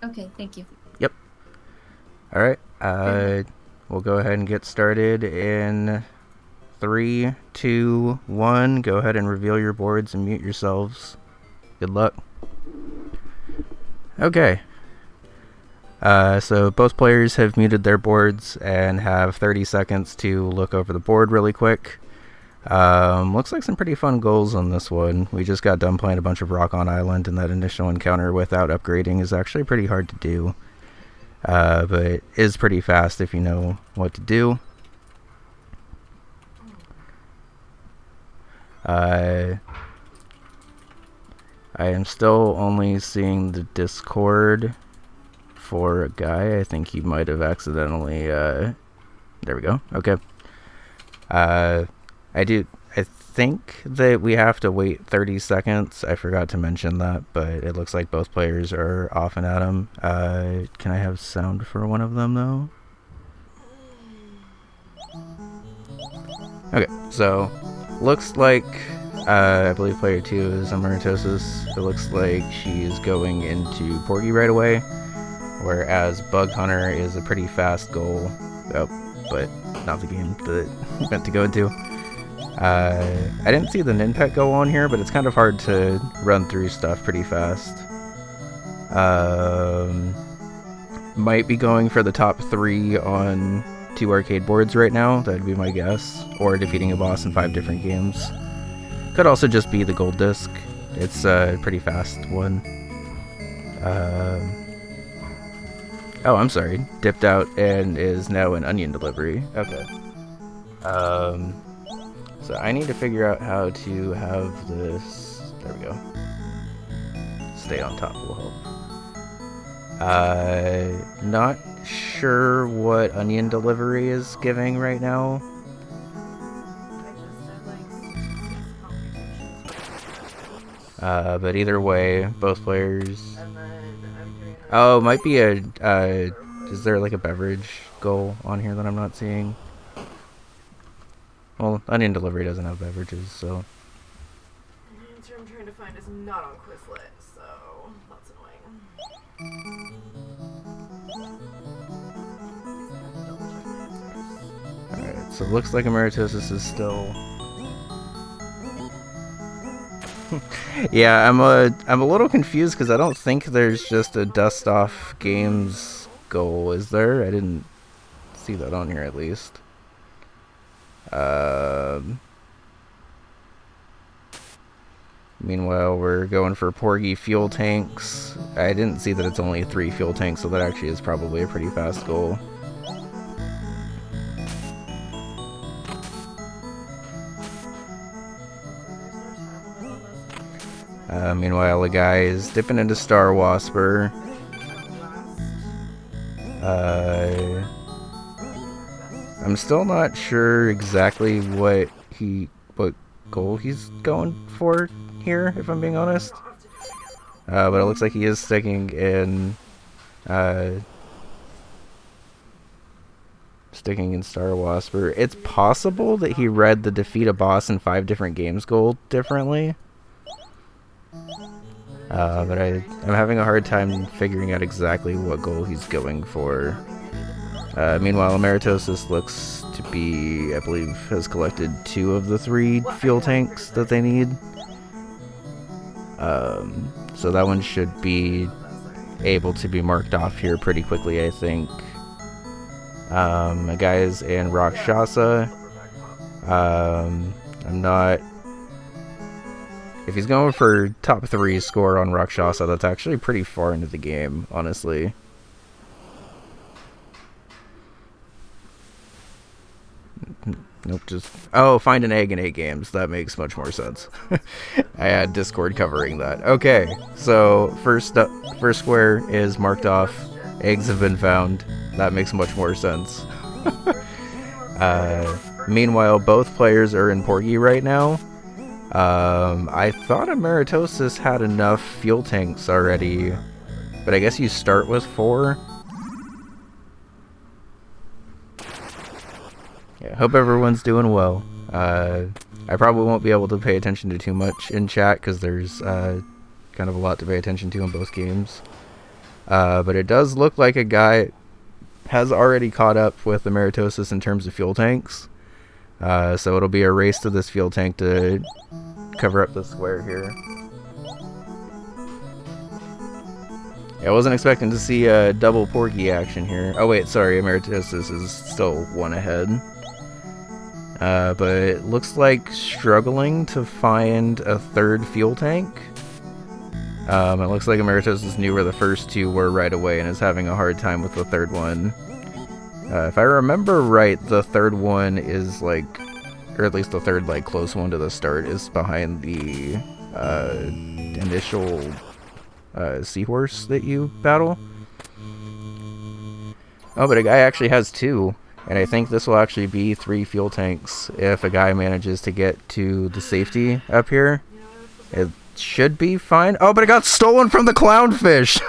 Okay, thank you. Yep. All right. We'll go ahead and get started in three, two, one. Go ahead and reveal your boards and mute yourselves. Good luck. Okay. So both players have muted their boards and have 30 seconds to look over the board really quick. Looks like some pretty fun goals on this one. We just got done playing a bunch of Rock on Island, and that initial encounter without upgrading is actually pretty hard to do. But it is pretty fast if you know what to do. I am still only seeing the Discord for a guy. I think he might have accidentally... there we go. Okay. I think that we have to wait 30 seconds. I forgot to mention that, but it looks like both players are off and at 'em. Can I have sound for one of them, though? Okay, so looks like I believe player 2 is amarettosis. It looks like she's going into Porgy right away, whereas Bug Hunter is a pretty fast goal. Oh, but not the game that meant to go into. I didn't see the Ninpet go on here, but it's kind of hard to run through stuff pretty fast. Might be going for the top 3 on 2 arcade boards right now. That'd be my guess. Or defeating a boss in 5 different games. Could also just be the gold disc. It's a pretty fast one. Oh, I'm sorry. Dipped out and is now an onion delivery. Okay. So I need to figure out how to have this... There we go. Stay on top will help. Not sure what onion delivery is giving right now. But either way, both players... Oh, might be a... is there like a beverage goal on here that I'm not seeing? Well, onion delivery doesn't have beverages, so... The answer I'm trying to find is not on Quizlet, so that's annoying. Alright, so it looks like amarettosis is still... Yeah, I'm a little confused because I don't think there's just a dust off games goal, is there? I didn't see that on here at least. Meanwhile, we're going for Porgy fuel tanks. I didn't see that it's only 3 fuel tanks, so that actually is probably a pretty fast goal. Meanwhile, the guy is dipping into Star Wasper. I'm still not sure exactly what goal he's going for here, if I'm being honest. But it looks like he is sticking in Star Wasper. It's possible that he read the defeat a boss in 5 different games goal differently. But I'm having a hard time figuring out exactly what goal he's going for. Meanwhile, amarettosis looks to be, I believe, has collected 2 of the 3 fuel tanks that they need. So that one should be able to be marked off here pretty quickly, I think. A guy is in Rakshasa. I'm not... If he's going for top 3 score on Rakshasa, that's actually pretty far into the game, honestly. Nope, just... Oh, find an egg in 8 games. That makes much more sense. I had Discord covering that. Okay, so first square is marked off. Eggs have been found. That makes much more sense. Meanwhile, both players are in Porgy right now. I thought amarettosis had enough fuel tanks already, but I guess you start with 4. Yeah, hope everyone's doing well. I probably won't be able to pay attention to too much in chat because there's kind of a lot to pay attention to in both games. But it does look like a guy has already caught up with amarettosis in terms of fuel tanks. So it'll be a race to this fuel tank to cover up the square here. I wasn't expecting to see a double Porky action here. Oh wait, sorry, amarettosis is still one ahead. But it looks like struggling to find a third fuel tank. It looks like amarettosis knew where the first two were right away and is having a hard time with the third one. If I remember right, the third one is like, or at least the third like close one to the start is behind the initial seahorse that you battle. Oh, but a guy actually has two, and I think this will actually be 3 fuel tanks if a guy manages to get to the safety up here. It should be fine. Oh, but it got stolen from the clownfish.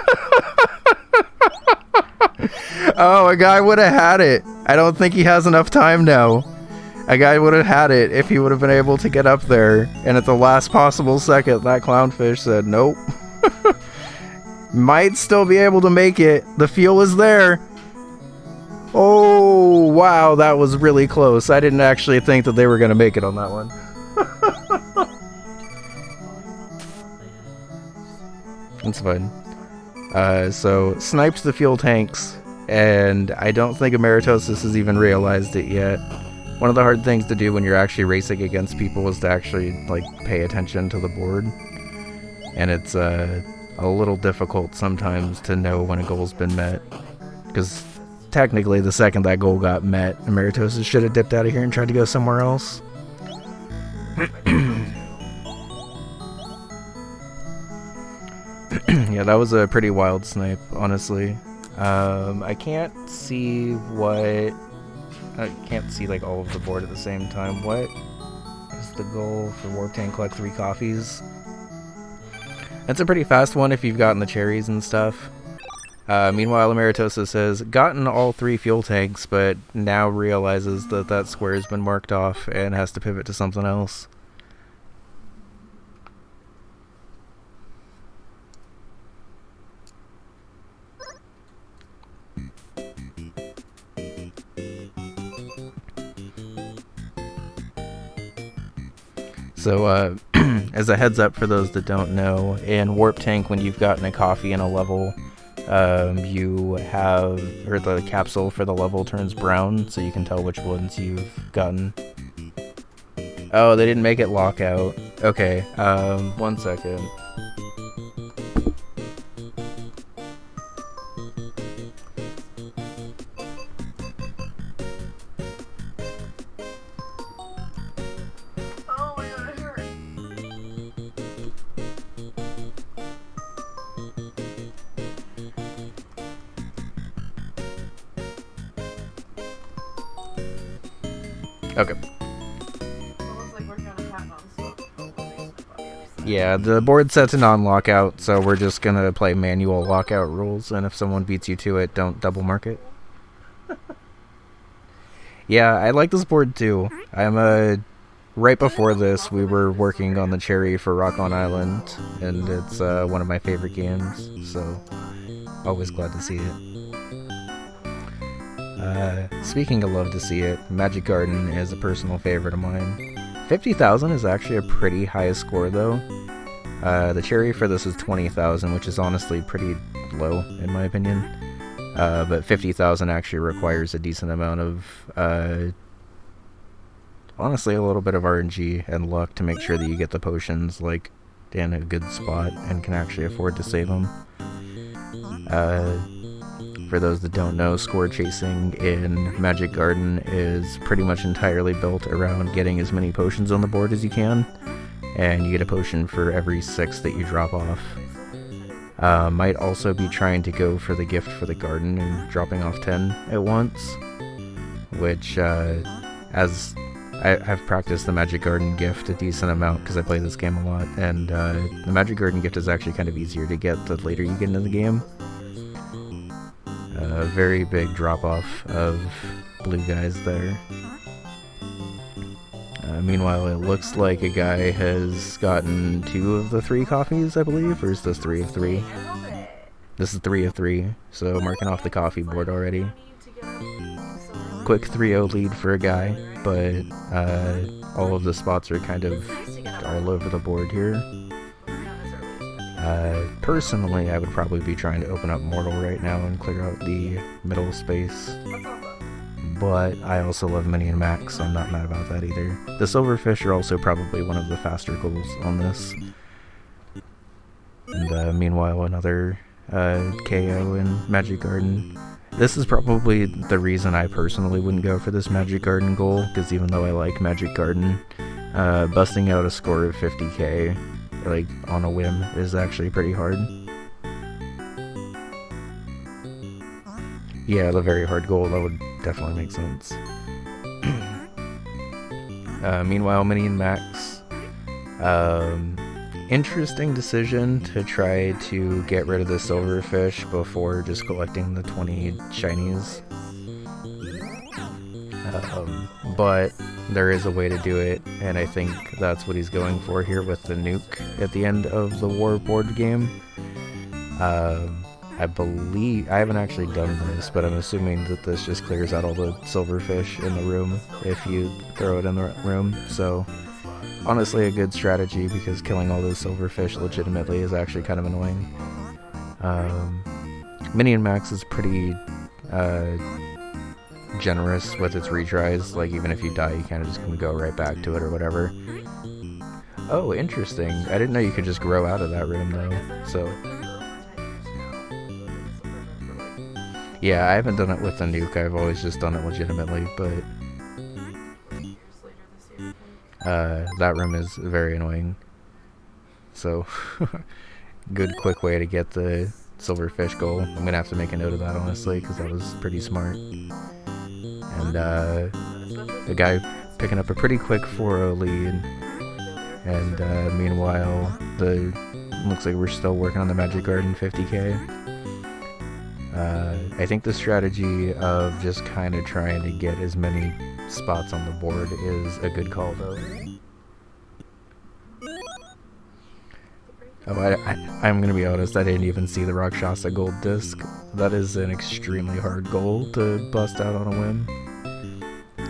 Oh, a guy would have had it. I don't think he has enough time now. A guy would have had it if he would have been able to get up there, and at the last possible second, that clownfish said nope. Might still be able to make it. The fuel is there. Oh, wow, that was really close. I didn't actually think that they were going to make it on that one. That's fine. So, sniped the fuel tanks, and I don't think amarettosis has even realized it yet. One of the hard things to do when you're actually racing against people is to actually, like, pay attention to the board. And it's, a little difficult sometimes to know when a goal's been met, because technically the second that goal got met, amarettosis should have dipped out of here and tried to go somewhere else. Yeah, that was a pretty wild snipe, honestly. I can't see like all of the board at the same time. What is the goal for Warp Tank? Collect 3 coffees. That's a pretty fast one if you've gotten the cherries and stuff. Meanwhile, amarettosis has gotten all 3 fuel tanks, but now realizes that that square has been marked off and has to pivot to something else. So, as a heads up for those that don't know, in Warp Tank, when you've gotten a coffee in a level, you have, or the capsule for the level turns brown, so you can tell which ones you've gotten. Oh, they didn't make it lockout. Okay, 1 second. Okay. Yeah, the board set's a non-lockout, so we're just gonna play manual lockout rules, and if someone beats you to it, don't double mark it. Yeah, I like this board too. Right before this, we were working on the cherry for Rock on Island, and it's one of my favorite games, so always glad to see it. Speaking of love to see it, Magic Garden is a personal favorite of mine. 50,000 is actually a pretty high score though. The cherry for this is 20,000, which is honestly pretty low in my opinion. But 50,000 actually requires a decent amount of, honestly a little bit of RNG and luck to make sure that you get the potions like in a good spot and can actually afford to save them. For those that don't know, score chasing in Magic Garden is pretty much entirely built around getting as many potions on the board as you can, and you get a potion for every 6 that you drop off. Might also be trying to go for the gift for the garden and dropping off 10 at once, which, as I've practiced the Magic Garden gift a decent amount because I play this game a lot, and the Magic Garden gift is actually kind of easier to get the later you get into the game. A very big drop-off of blue guys there. Meanwhile, it looks like a guy has gotten 2 of the 3 coffees, I believe, or is this 3 of 3? This is 3 of 3, so marking off the coffee board already. Quick 3-0 lead for a guy, but all of the spots are kind of all over the board here. Personally, I would probably be trying to open up Mortal right now and clear out the middle space. But I also love Mini and Max, so I'm not mad about that either. The Silverfish are also probably one of the faster goals on this. And meanwhile, another KO in Magic Garden. This is probably the reason I personally wouldn't go for this Magic Garden goal, because even though I like Magic Garden, busting out a score of 50k like on a whim is actually pretty hard. Yeah, the very hard goal, that would definitely make sense. Meanwhile, Mini and Max, interesting decision to try to get rid of the Silverfish before just collecting the 20 shinies. But there is a way to do it, and I think that's what he's going for here with the nuke at the end of the war board game. I believe, I haven't actually done this, but I'm assuming that this just clears out all the Silverfish in the room if you throw it in the room. So honestly a good strategy, because killing all those Silverfish legitimately is actually kind of annoying. Mini and Max is pretty generous with its retries, like even if you die you kind of just can go right back to it or whatever. Oh, interesting. I didn't know you could just grow out of that room though, so yeah, I haven't done it with the nuke, I've always just done it legitimately, but that room is very annoying. So, good quick way to get the Silverfish goal. I'm gonna have to make a note of that, honestly, because that was pretty smart. And the guy picking up a pretty quick 4-0 lead. And meanwhile, looks like we're still working on the Magic Garden 50k. I think the strategy of just kind of trying to get as many spots on the board is a good call, though. Oh, I'm gonna be honest, I didn't even see the Rakshasa gold disc. That is an extremely hard goal to bust out on a whim.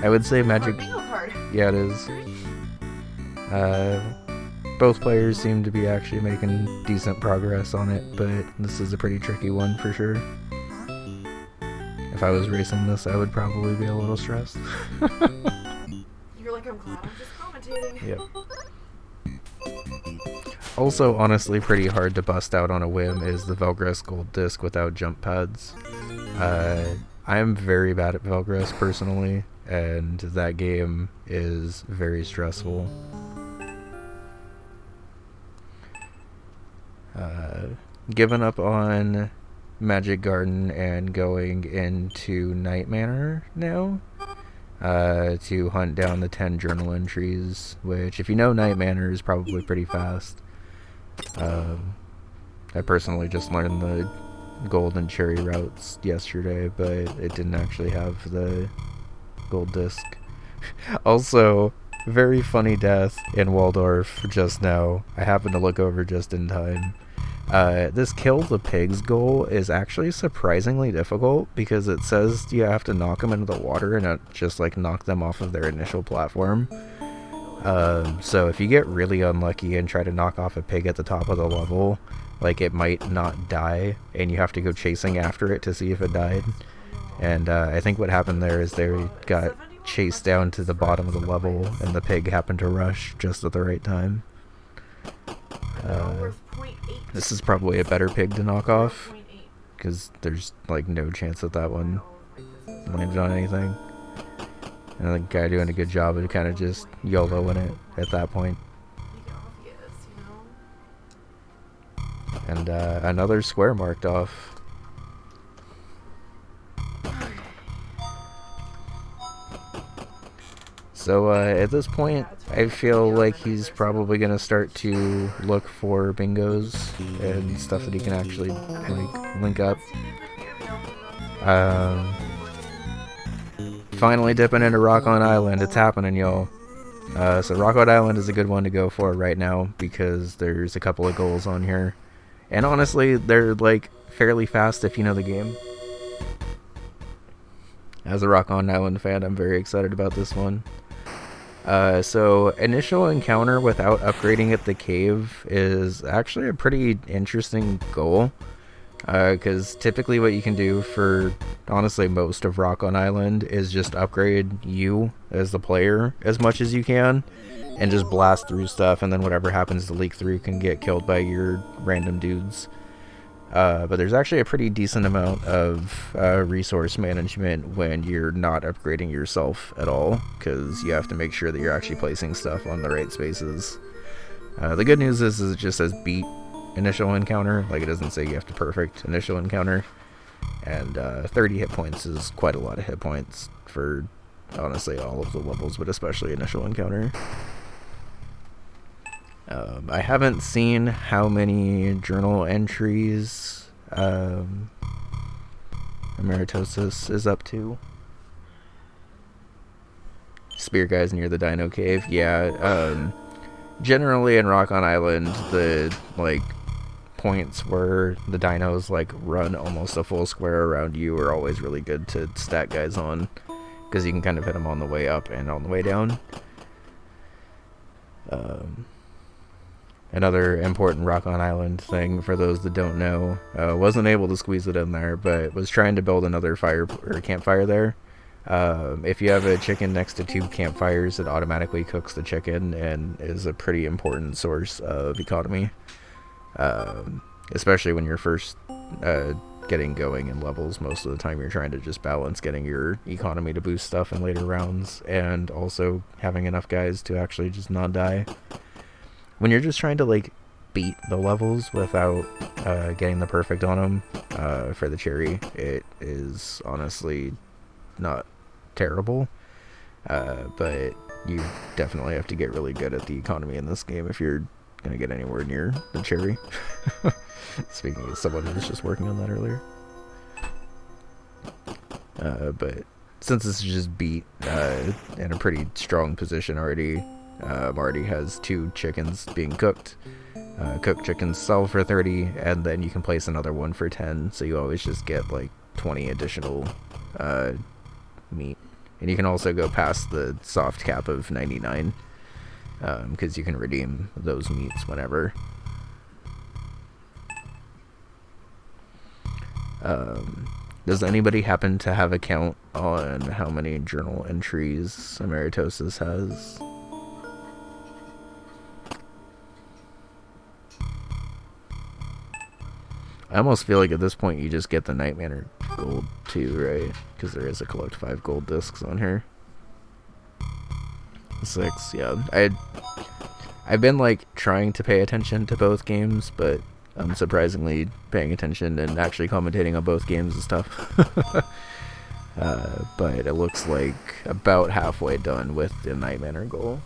I would say Magic... Yeah, it is. Both players seem to be actually making decent progress on it, but this is a pretty tricky one for sure. If I was racing this, I would probably be a little stressed. You're like, I'm glad I'm just commentating. Yep. Also, honestly, pretty hard to bust out on a whim is the Velgress gold disc without jump pads. I'm very bad at Velgress personally, and that game is very stressful. Given up on Magic Garden and going into Night Manor now to hunt down the 10 journal entries, which, if you know, Night Manor is probably pretty fast. I personally just learned the gold and cherry routes yesterday, but it didn't actually have the gold disc. Also, very funny death in Waldorf just now. I happened to look over just in time. This kill the pigs goal is actually surprisingly difficult, because it says you have to knock them into the water and not just like knock them off of their initial platform. So if you get really unlucky and try to knock off a pig at the top of the level, like, it might not die and you have to go chasing after it to see if it died. And I think what happened there is they got chased down to the bottom of the level and the pig happened to rush just at the right time. This is probably a better pig to knock off, because there's like no chance that that one landed on anything. And the guy doing a good job of kind of just YOLOing it at that point. And another square marked off. So at this point, I feel like he's probably going to start to look for bingos and stuff that he can actually like link up. Finally dipping into Rock-On Island. It's happening, y'all. So Rock-On Island is a good one to go for right now, because there's a couple of goals on here. And honestly, they're like fairly fast if you know the game. As a Rock on Island fan, I'm very excited about this one. So initial encounter without upgrading at the cave is actually a pretty interesting goal. Because typically what you can do for, honestly, most of Rock on Island is just upgrade you as the player as much as you can and just blast through stuff, and then whatever happens to leak through can get killed by your random dudes. But there's actually a pretty decent amount of resource management when you're not upgrading yourself at all, because you have to make sure that you're actually placing stuff on the right spaces. The good news is it just says beat initial encounter, like it doesn't say you have to perfect initial encounter, and 30 hit points is quite a lot of hit points for honestly all of the levels, but especially initial encounter. I haven't seen how many journal entries amarettosis is up to. Spear guys near the Dino Cave, yeah. Generally in Rock on Island, the points where the dinos run almost a full square around you are always really good to stat guys on, because you can kind of hit them on the way up and on the way down. Another important Rock on Island thing for those that don't know, wasn't able to squeeze it in there, but was trying to build another campfire there. If you have a chicken next to 2 campfires, it automatically cooks the chicken and is a pretty important source of economy. Especially when you're first getting going in levels. Most of the time you're trying to just balance getting your economy to boost stuff in later rounds, and also having enough guys to actually just not die. When you're just trying to beat the levels without getting the perfect on them for the cherry, it is honestly not terrible, but you definitely have to get really good at the economy in this game if you're gonna get anywhere near the cherry. Speaking of someone who was just working on that earlier. But since this is just beat in a pretty strong position already, already has 2 chickens being cooked. Cooked chickens sell for 30, and then you can place another one for 10, so you always just get 20 additional meat. And you can also go past the soft cap of 99, because you can redeem those meats whenever. Does anybody happen to have a count on how many journal entries amarettosis has? I almost feel like at this point you just get the Nightmare gold too, right? Because there is a collect 5 gold discs on here. 6, yeah. I've been trying to pay attention to both games, but unsurprisingly paying attention and actually commentating on both games and stuff. But it looks like about halfway done with the Nightmare goal.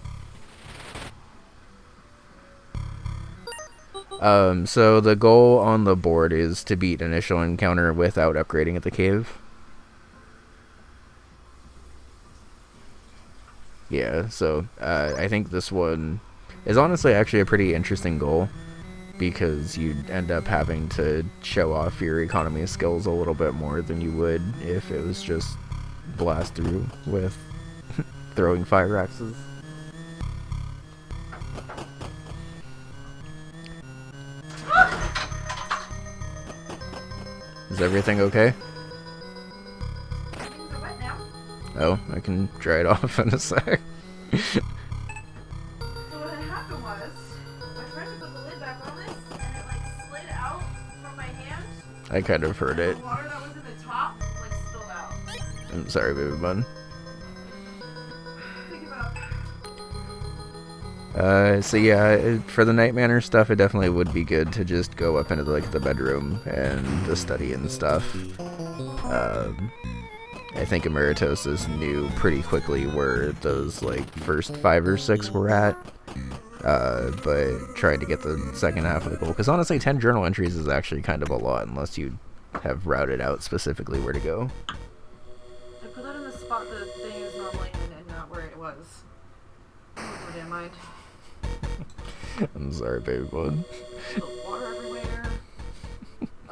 So the goal on the board is to beat initial encounter without upgrading at the cave. Yeah, so I think this one is honestly actually a pretty interesting goal, because you'd end up having to show off your economy skills a little bit more than you would if it was just blast through with throwing fire axes. Is everything okay? Things are wet now. Oh, I can dry it off in a sec. So what had happened was, I tried to put the lid back on this, and it slid out from my hand. I kind of heard it. The water that was in the top spilled out. I'm sorry, baby bun. Think about. So yeah, for the Night Manor stuff, it definitely would be good to just go up into the bedroom and the study and stuff. I think amarettosis knew pretty quickly where those first 5 or 6 were at, but tried to get the second half of the goal, because honestly 10 journal entries is actually kind of a lot unless you have routed out specifically where to go. I put that in the spot the thing is normally in and not where it was. Oh, damn mind. I'm sorry, baby bud. Water everywhere.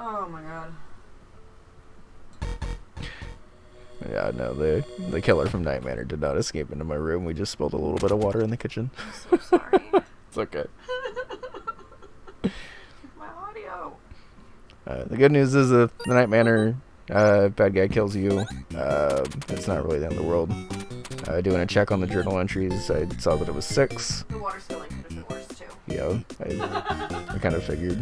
Oh my god. Yeah, no, the killer from Night Manor did not escape into my room. We just spilled a little bit of water in the kitchen. I'm so sorry. It's okay. My audio. The good news is if the Night Manor bad guy kills you, it's not really the end of the world. Doing a check on the journal entries, I saw that it was 6. The water spilling could have been worse too. Yeah, I kind of figured.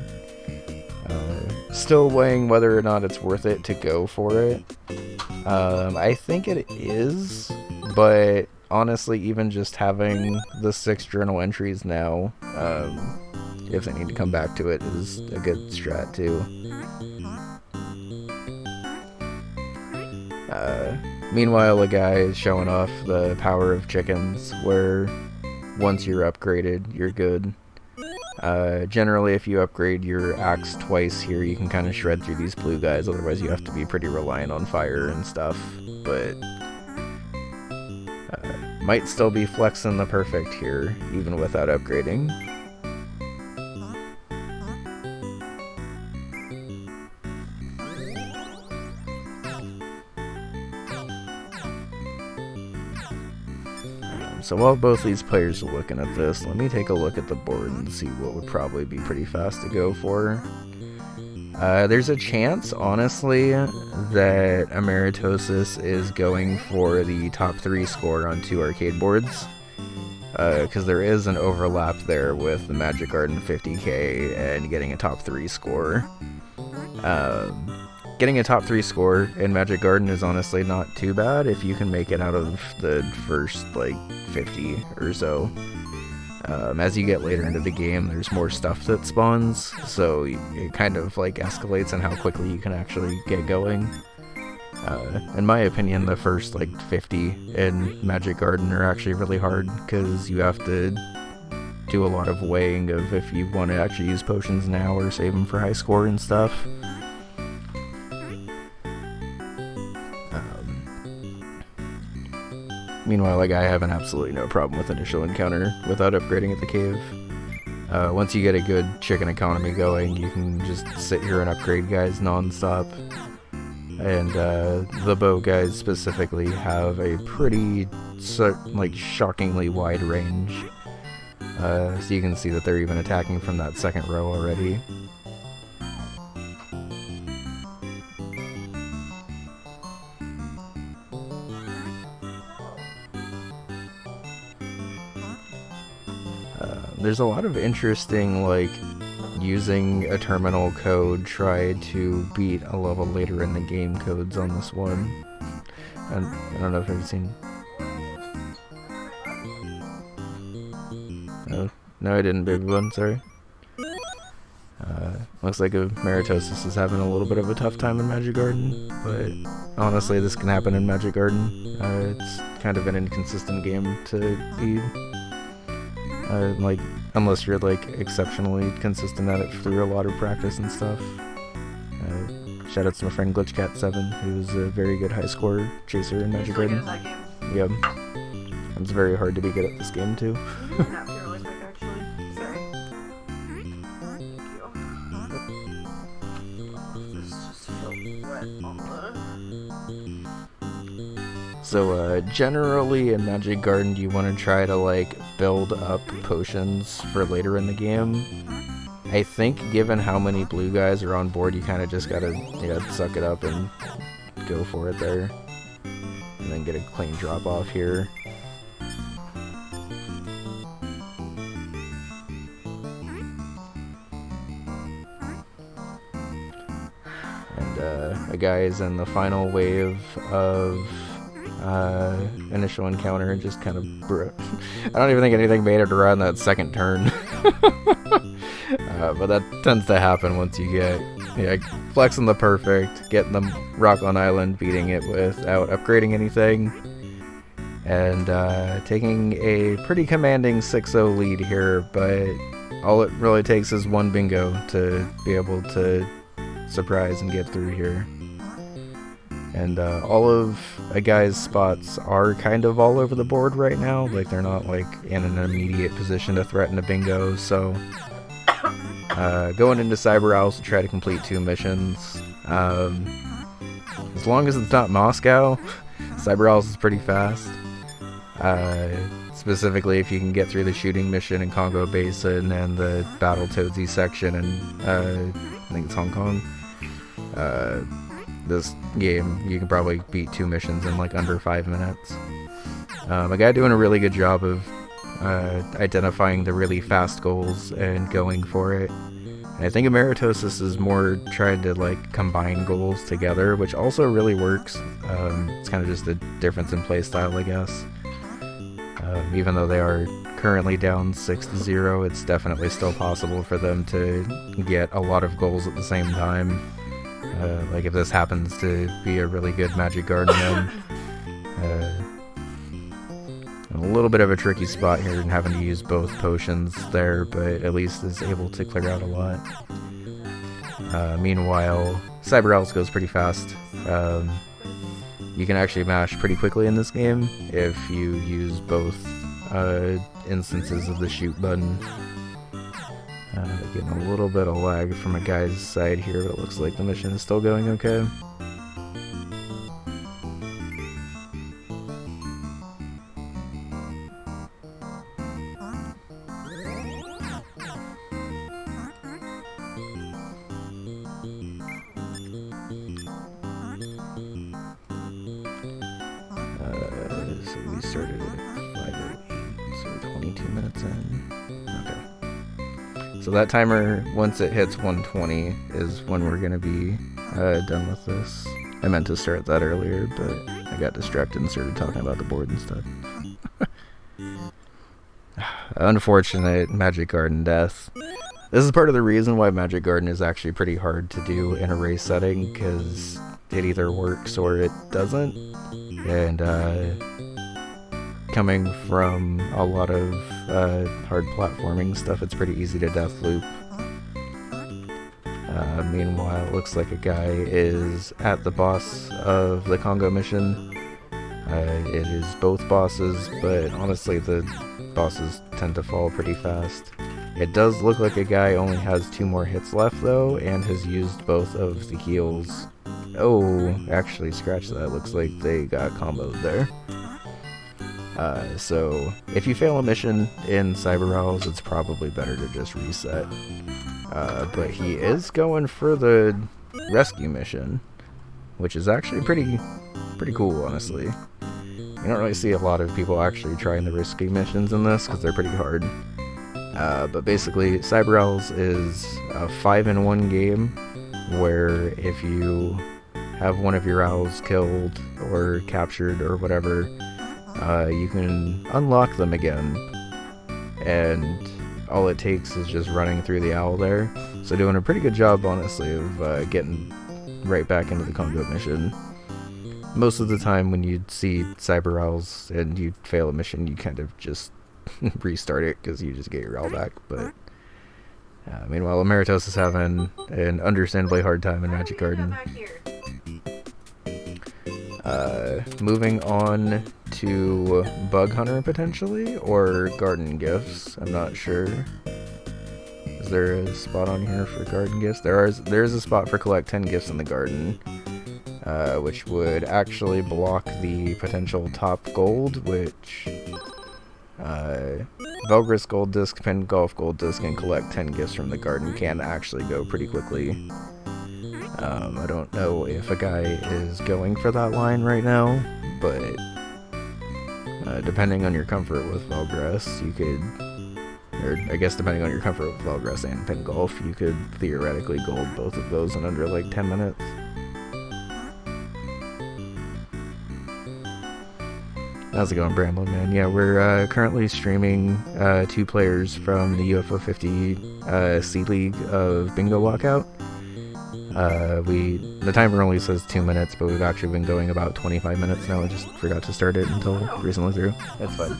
Still weighing whether or not it's worth it to go for it. I think it is, but honestly, even just having the 6 journal entries now, if they need to come back to it, is a good strat too. Meanwhile, a guy is showing off the power of chickens, where once you're upgraded, you're good. Generally, if you upgrade your axe twice here, you can kind of shred through these blue guys, otherwise you have to be pretty reliant on fire and stuff, but might still be flexing the perfect here, even without upgrading. So while both these players are looking at this, let me take a look at the board and see what would probably be pretty fast to go for. There's a chance, honestly, that Amarettosis is going for the top 3 score on 2 arcade boards. Because there is an overlap there with the Magic Garden 50k and getting a top 3 score. Getting a top 3 score in Magic Garden is honestly not too bad if you can make it out of the first, 50 or so. As you get later into the game, there's more stuff that spawns, so it kind of, escalates on how quickly you can actually get going. In my opinion, the first, 50 in Magic Garden are actually really hard, because you have to do a lot of weighing of if you want to actually use potions now or save them for high score and stuff. Meanwhile, I have an absolutely no problem with initial encounter without upgrading at the cave. Once you get a good chicken economy going, you can just sit here and upgrade guys non-stop. And the bow guys specifically have a pretty, shockingly wide range. So you can see that they're even attacking from that second row already. There's a lot of interesting, using a terminal code, try to beat a level later in the game codes on this one. And I don't know if you've seen... No, I didn't, baby one, sorry. Looks like Amarettosis is having a little bit of a tough time in Magic Garden, but honestly, this can happen in Magic Garden. It's kind of an inconsistent game to be... unless you're exceptionally consistent at it through a lot of practice and stuff. Shout out to my friend GlitchCat7, who's a very good high score chaser in Magic Garden. Yep. It's very hard to be good at this game too. So generally in Magic Garden you want to try to build up potions for later in the game. I think given how many blue guys are on board, you kind of just gotta suck it up and go for it there. And then get a clean drop off here. And a guy is in the final wave of initial encounter and just kind of I don't even think anything made it around that second turn. But that tends to happen once you get flexing the perfect, getting the rock on island, beating it without upgrading anything, and taking a pretty commanding 6-0 lead here. But all it really takes is one bingo to be able to surprise and get through here. And all of a guy's spots are kind of all over the board right now. They're not in an immediate position to threaten a bingo, so Going into Cyber Owls to try to complete 2 missions. As long as it's not Moscow, Cyber Owls is pretty fast. Specifically, if you can get through the shooting mission in Congo Basin and the Battletoadsy section in, I think it's Hong Kong. This game, you can probably beat 2 missions in like under 5 minutes. A guy doing a really good job of identifying the really fast goals and going for it. And I think amarettosis is more trying to like combine goals together, which also really works. It's kind of just a difference in playstyle, I guess. Even though they are currently down 6-0, it's definitely still possible for them to get a lot of goals at the same time. Like if this happens to be a really good Magic Garden, a little bit of a tricky spot here and having to use both potions there, but at least is able to clear out a lot. Meanwhile, Cyber Owls goes pretty fast. You can actually mash pretty quickly in this game if you use both instances of the shoot button. Getting a little bit of lag from a guy's side here, but it looks like the mission is still going okay. So we started at 5:08, so 22 minutes in. Okay. So that timer, once it hits 120, is when we're going to be done with this. I meant to start that earlier, but I got distracted and started talking about the board and stuff. Unfortunate Magic Garden death. This is part of the reason why Magic Garden is actually pretty hard to do in a race setting, because it either works or it doesn't. And coming from a lot of hard platforming stuff, it's pretty easy to death loop. Meanwhile, it looks like a guy is at the boss of the Congo mission. It is both bosses, but honestly the bosses tend to fall pretty fast. It does look like a guy only has 2 more hits left though, and has used both of the heals. Oh, actually scratch that, looks like they got comboed there. So if you fail a mission in Cyber Owls, it's probably better to just reset. But he is going for the rescue mission, which is actually pretty cool, honestly. You don't really see a lot of people actually trying the rescue missions in this, because they're pretty hard. But basically, Cyber Owls is a 5-in-1 game, where if you have one of your owls killed or captured or whatever, you can unlock them again, and all it takes is just running through the owl there. So doing a pretty good job, honestly, of getting right back into the Congo mission. Most of the time when you see Cyber Owls and you fail a mission, you kind of just restart it because you just get your owl back. But meanwhile, amarettosis is having an understandably hard time in Magic Garden. Moving on to Bug Hunter potentially, or Garden Gifts. I'm not sure. Is there a spot on here for Garden Gifts? There's a spot for collect 10 gifts in the garden, which would actually block the potential top gold, which Velgris Gold Disc, Pen Golf Gold Disc, and collect 10 gifts from the garden can actually go pretty quickly. I don't know if a guy is going for that line right now, but depending on your comfort with Velgris, you could, or I guess depending on your comfort with Velgris and Pin Golf, you could theoretically gold both of those in under like 10 minutes. How's it going, Bramblin' Man? Yeah, we're currently streaming 2 players from the UFO 50 C League of Bingo Lockout. The timer only says 2 minutes, but we've actually been going about 25 minutes now. I just forgot to start it until recently through. It's fine.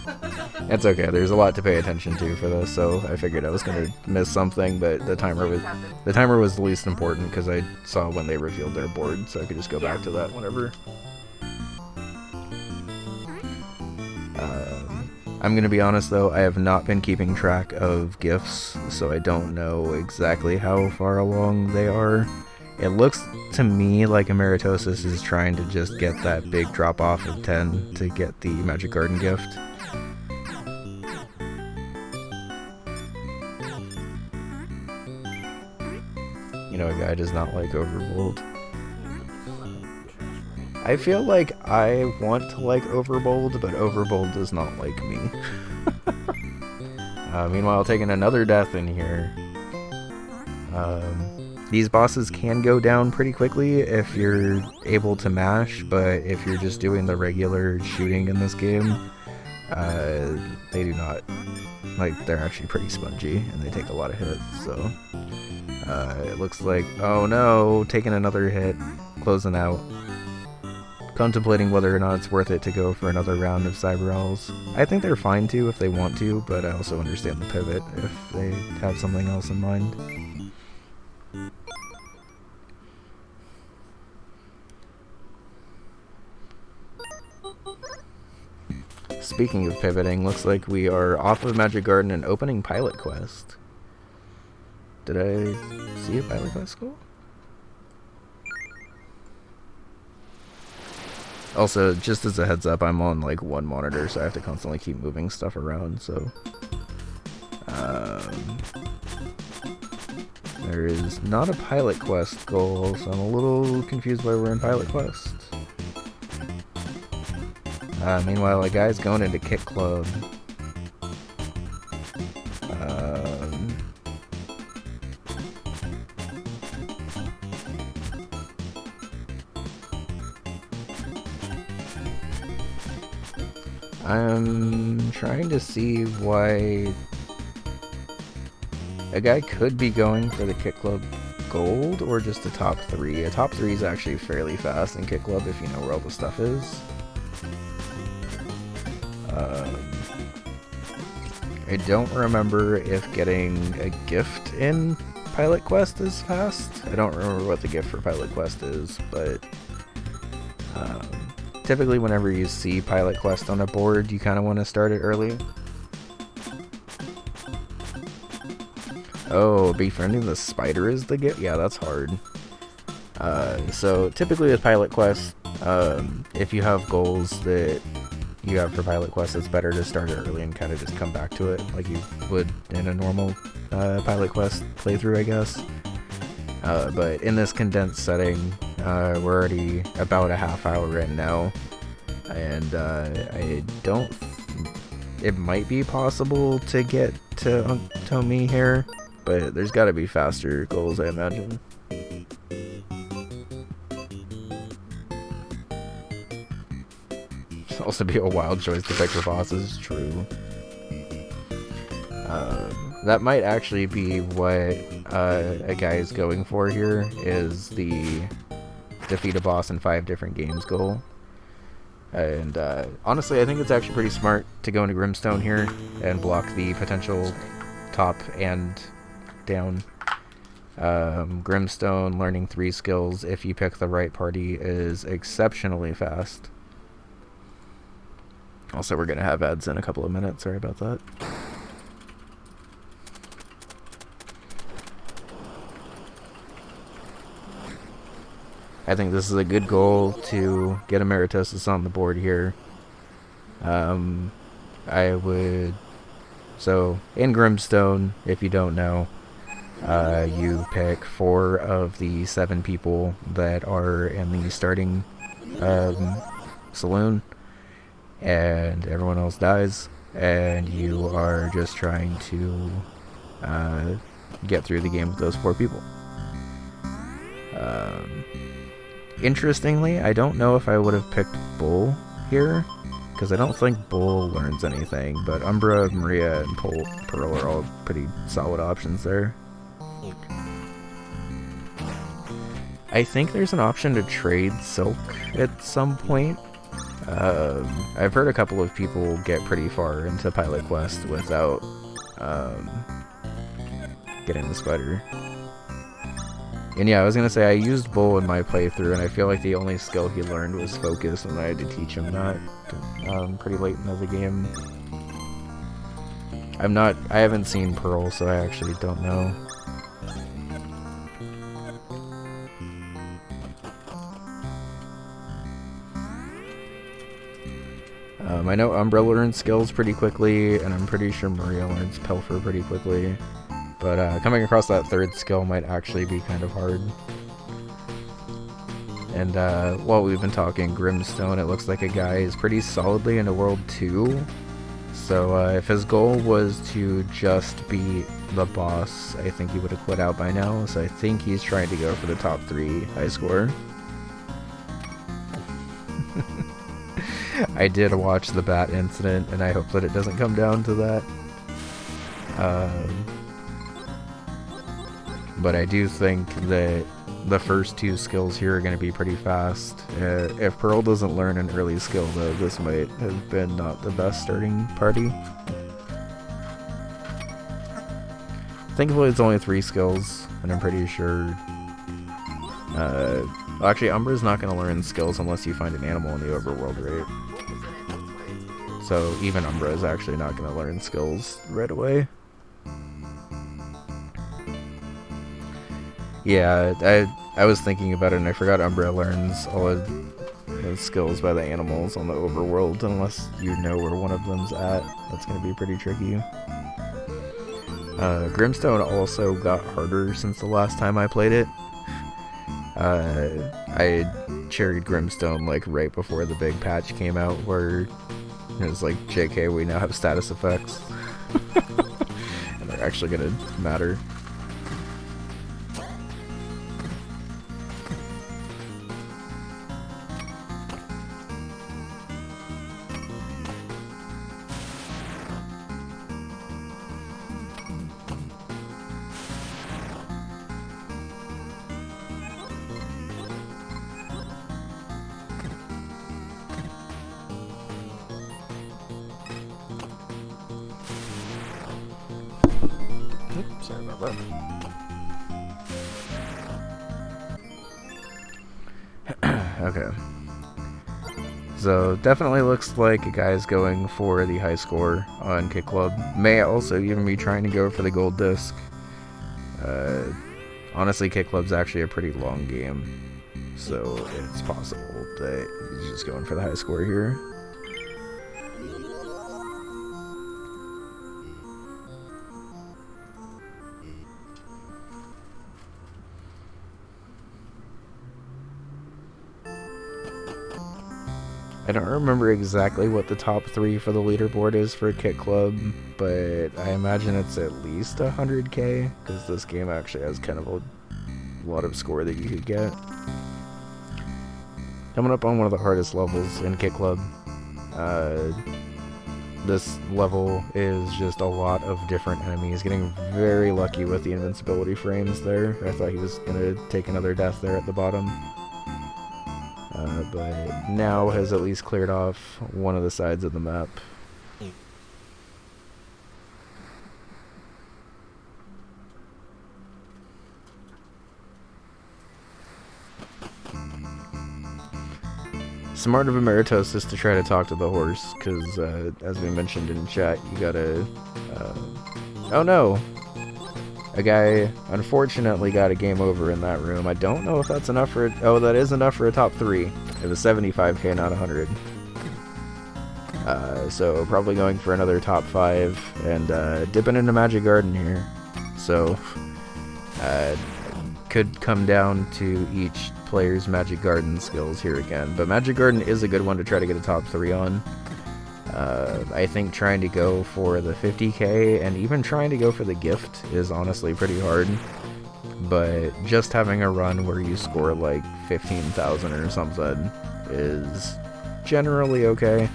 It's okay. There's a lot to pay attention to for this, so I figured I was gonna miss something, but the timer was the least important because I saw when they revealed their board, so I could just go back to that whenever. I'm gonna be honest though, I have not been keeping track of gifts, so I don't know exactly how far along they are. It looks to me like amarettosis is trying to just get that big drop off of 10 to get the Magic Garden gift. You know, a guy does not like Overbold. I feel like I want to like Overbold, but Overbold does not like me. Meanwhile, taking another death in here. These bosses can go down pretty quickly if you're able to mash, but if you're just doing the regular shooting in this game, they do not. Like, they're actually pretty spongy, and they take a lot of hits, so... it looks like... Oh no! Taking another hit. Closing out. Contemplating whether or not it's worth it to go for another round of Cyber Owls. I think they're fine to if they want to, but I also understand the pivot if they have something else in mind. Speaking of pivoting, looks like we are off of Magic Garden and opening Pilot Quest. Did I see a Pilot Quest goal? Also, just as a heads up, I'm on like one monitor, so I have to constantly keep moving stuff around, so... there is not a Pilot Quest goal, so I'm a little confused why we're in Pilot Quest. Meanwhile, a guy's going into Kit Club. I'm trying to see why a guy could be going for the Kit Club Gold or just a top 3. A top 3 is actually fairly fast in Kit Club if you know where all the stuff is. I don't remember if getting a gift in Pilot Quest is fast. I don't remember what the gift for Pilot Quest is, but typically whenever you see Pilot Quest on a board, you kind of want to start it early. Oh, befriending the spider is the gift? Yeah, that's hard. So typically with Pilot Quest, if you have goals that you have for Pilot Quest, it's better to start it early and kind of just come back to it like you would in a normal Pilot Quest playthrough, I guess. But in this condensed setting, we're already about a half hour in now, and I don't... It might be possible to get to Tomi here, but there's gotta be faster goals, I imagine. Also be a wild choice to pick for bosses, true. That might actually be what a guy is going for here, is the defeat a boss in 5 different games goal. And honestly, I think it's actually pretty smart to go into Grimstone here and block the potential top and down. Grimstone, learning 3 skills if you pick the right party, is exceptionally fast. Also, we're going to have ads in a couple of minutes, sorry about that. I think this is a good goal to get amarettosis on the board here. I would... So, in Grimstone, if you don't know, you pick 4 of the 7 people that are in the starting saloon, and everyone else dies, and you are just trying to get through the game with those 4 people. Interestingly, I don't know if I would have picked Bull here, because I don't think Bull learns anything, but Umbra, Maria, and Pearl are all pretty solid options there. I think there's an option to trade Silk at some point. I've heard a couple of people get pretty far into Pilot Quest without getting the spider. And yeah, I was gonna say, I used Bull in my playthrough, and I feel like the only skill he learned was Focus, and I had to teach him that pretty late into the game. I haven't seen Pearl, so I actually don't know. I know Umbra learns skills pretty quickly, and I'm pretty sure Maria learns Pilfer pretty quickly. But coming across that third skill might actually be kind of hard. And while we've been talking Grimstone, it looks like a guy is pretty solidly into World 2. So if his goal was to just beat the boss, I think he would have quit out by now. So I think he's trying to go for the top 3 high score. I did watch the bat incident, and I hope that it doesn't come down to that. But I do think that the first 2 skills here are going to be pretty fast. If Pearl doesn't learn an early skill, though, this might have been not the best starting party. Thankfully, it's only 3 skills, and I'm pretty sure... well, actually, Umbra's not going to learn skills unless you find an animal in the overworld, right? So even Umbra is actually not going to learn skills right away. Yeah, I was thinking about it and I forgot Umbra learns all of the skills by the animals on the overworld unless you know where one of them's at. That's going to be pretty tricky. Grimstone also got harder since the last time I played it. I cherried Grimstone like right before the big patch came out where it was like, JK, we now have status effects. And they're actually going to matter. Sorry about that. Okay. So, definitely looks like a guy's going for the high score on Kick Club. May also even be trying to go for the gold disc. Honestly, Kick Club's actually a pretty long game. So, it's possible that he's just going for the high score here. I don't remember exactly what the top 3 for the leaderboard is for Kit Club, but I imagine it's at least 100k, because this game actually has kind of a lot of score that you could get. Coming up on one of the hardest levels in Kit Club. This level is just a lot of different enemies. Getting very lucky with the invincibility frames there. I thought he was going to take another death there at the bottom. But now has at least cleared off one of the sides of the map. Smart of amarettosis to try to talk to the horse, because as we mentioned in chat, you gotta... oh no! A guy, unfortunately, got a game over in that room. I don't know if that's enough for... Oh, that is enough for a top 3. It was 75k, not 100. So, probably going for another top 5, and dipping into Magic Garden here. So, could come down to each player's Magic Garden skills here again. But Magic Garden is a good one to try to get a top 3 on. I think trying to go for the 50k and even trying to go for the gift is honestly pretty hard. But just having a run where you score like 15,000 or something is generally okay.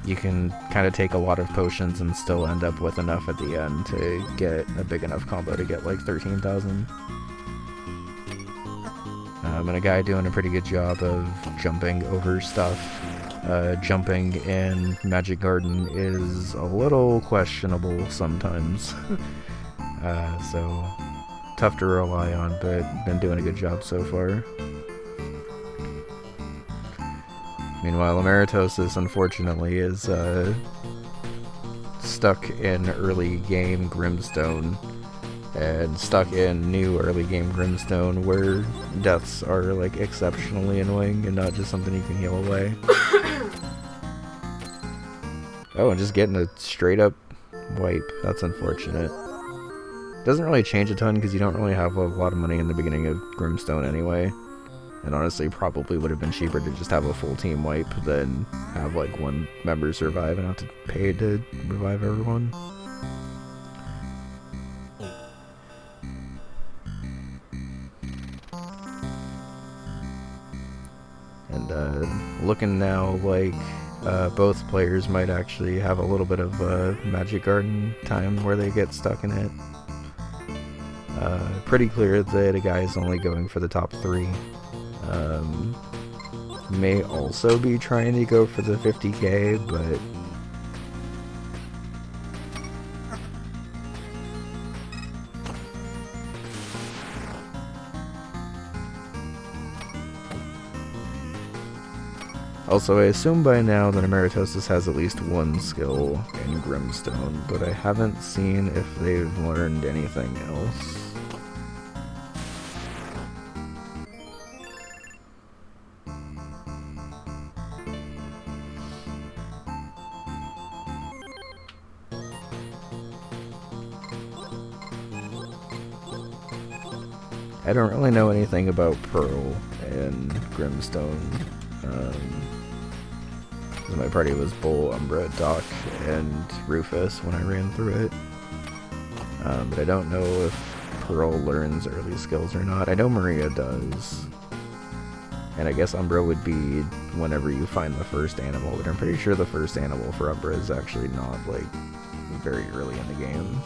You can kind of take a lot of potions and still end up with enough at the end to get a big enough combo to get like 13,000. And a guy doing a pretty good job of jumping over stuff. Jumping in Magic Garden is a little questionable sometimes. So tough to rely on, but been doing a good job so far. Meanwhile, amarettosis, unfortunately, is stuck in early game Grimstone and stuck in new early game Grimstone where deaths are like exceptionally annoying and not just something you can heal away. Oh, and just getting a straight up wipe. That's unfortunate. Doesn't really change a ton because you don't really have a lot of money in the beginning of Grimstone anyway. And honestly, probably would have been cheaper to just have a full team wipe than have like one member survive and have to pay to revive everyone. And looking now like both players might actually have a little bit of Magic Garden time where they get stuck in it. Pretty clear that a guy is only going for the top 3. May also be trying to go for the 50k, but also I assume by now that Amarettosis has at least one skill in Grimstone, but I haven't seen if they've learned anything else. I don't really know anything about Pearl and Grimstone. My party was Bull, Umbra, Doc, and Rufus when I ran through it. But I don't know if Pearl learns early skills or not. I know Maria does. And I guess Umbra would be whenever you find the first animal, but I'm pretty sure the first animal for Umbra is actually not, like, very early in the game.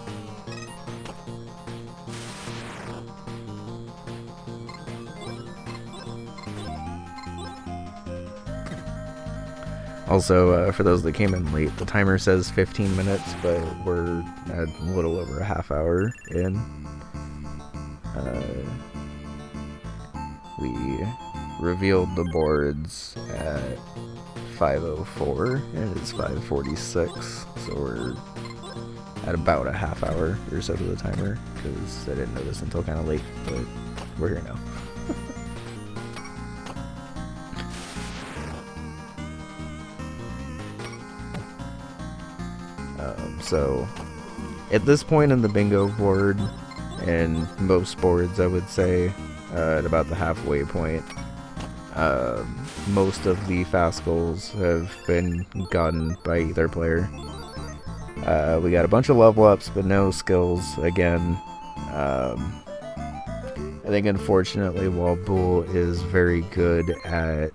Also, for those that came in late, the timer says 15 minutes, but we're at a little over a half hour in. We revealed the boards at 5:04, and it's 5:46, so we're at about a half hour or so to the timer, because I didn't know this until kind of late, but we're here now. So, at this point in the bingo board, and most boards I would say, at about the halfway point, most of the fast goals have been gotten by either player. We got a bunch of level ups, but no skills again. I think unfortunately while Bull is very good at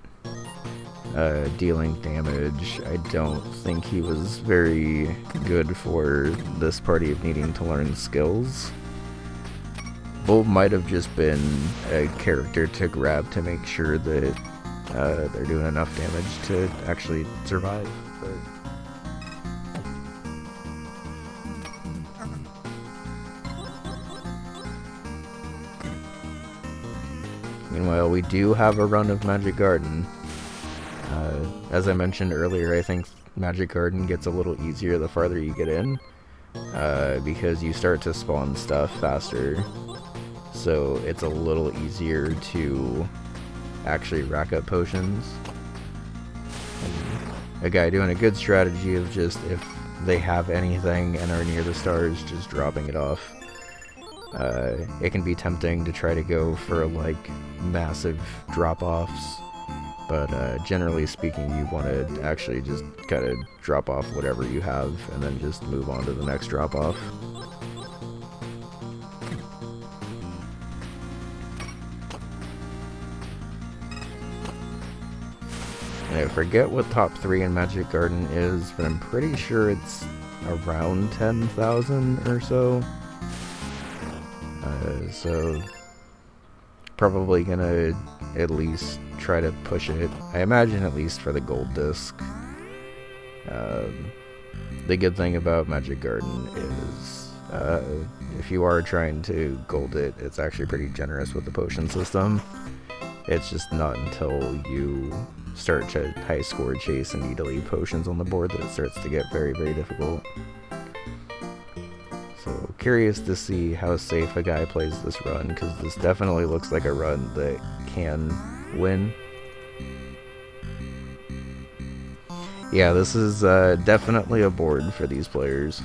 dealing damage, I don't think he was very good for this party of needing to learn skills. Bull might have just been a character to grab to make sure that they're doing enough damage to actually survive. But meanwhile, we do have a run of Magic Garden. As I mentioned earlier, I think Magic Garden gets a little easier the farther you get in, because you start to spawn stuff faster, so it's a little easier to actually rack up potions. And a guy doing a good strategy of just, if they have anything and are near the stars, just dropping it off. It can be tempting to try to go for like massive drop-offs, but generally speaking, you want to actually just kind of drop off whatever you have and then just move on to the next drop-off. And I forget what top 3 in Magic Garden is, but I'm pretty sure it's around 10,000 or so. So probably gonna at least try to push it. I imagine at least for the gold disc. The good thing about Magic Garden is if you are trying to gold it, it's actually pretty generous with the potion system. It's just not until you start to high score chase and need to leave potions on the board that it starts to get very, very difficult. curious to see how safe a guy plays this run, because this definitely looks like a run that can win. Yeah, this is definitely a board for these players.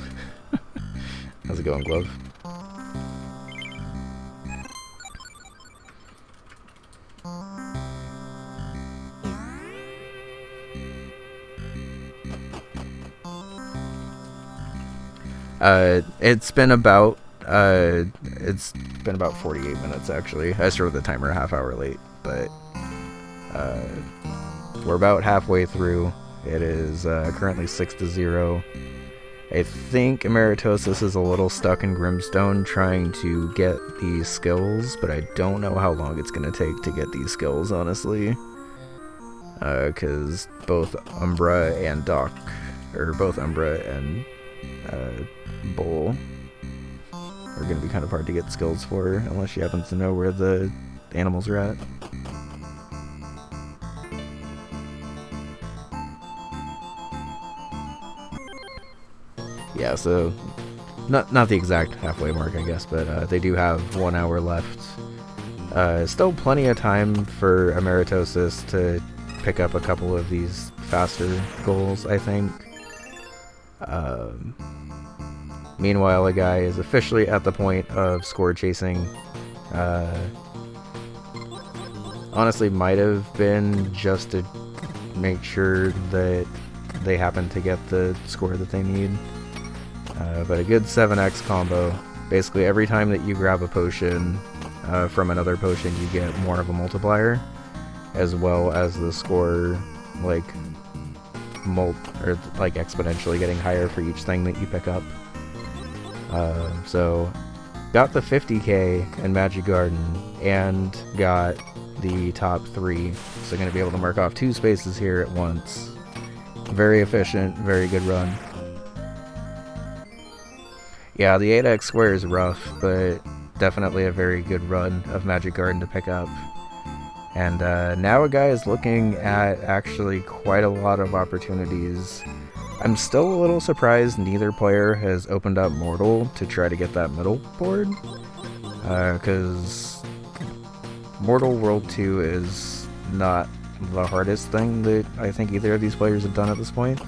How's it going, Glove? It's been about 48 minutes actually. I started the timer a half hour late, but we're about halfway through. It is currently 6-0. I think Amarettosis is a little stuck in Grimstone trying to get these skills, but I don't know how long it's going to take to get these skills, honestly. Because both Umbra and Doc, or both Umbra and Bull are going to be kind of hard to get skills for, unless she happens to know where the animals are at. Yeah, so not the exact halfway mark, I guess, but they do have 1 hour left. Still plenty of time for Amarettosis to pick up a couple of these faster goals, I think. Meanwhile, a guy is officially at the point of score chasing. Honestly, might have been just to make sure that they happen to get the score that they need. But a good 7x combo. Basically, every time that you grab a potion from another potion, you get more of a multiplier, as well as the score, like, exponentially getting higher for each thing that you pick up. So, got the 50k in Magic Garden, and got the top 3. So, going to be able to mark off 2 spaces here at once. Very efficient, very good run. Yeah, the 8x square is rough, but definitely a very good run of Magic Garden to pick up. And now a guy is looking at actually quite a lot of opportunities. I'm still a little surprised neither player has opened up Mortal to try to get that middle board. Because Mortal World 2 is not the hardest thing that I think either of these players have done at this point.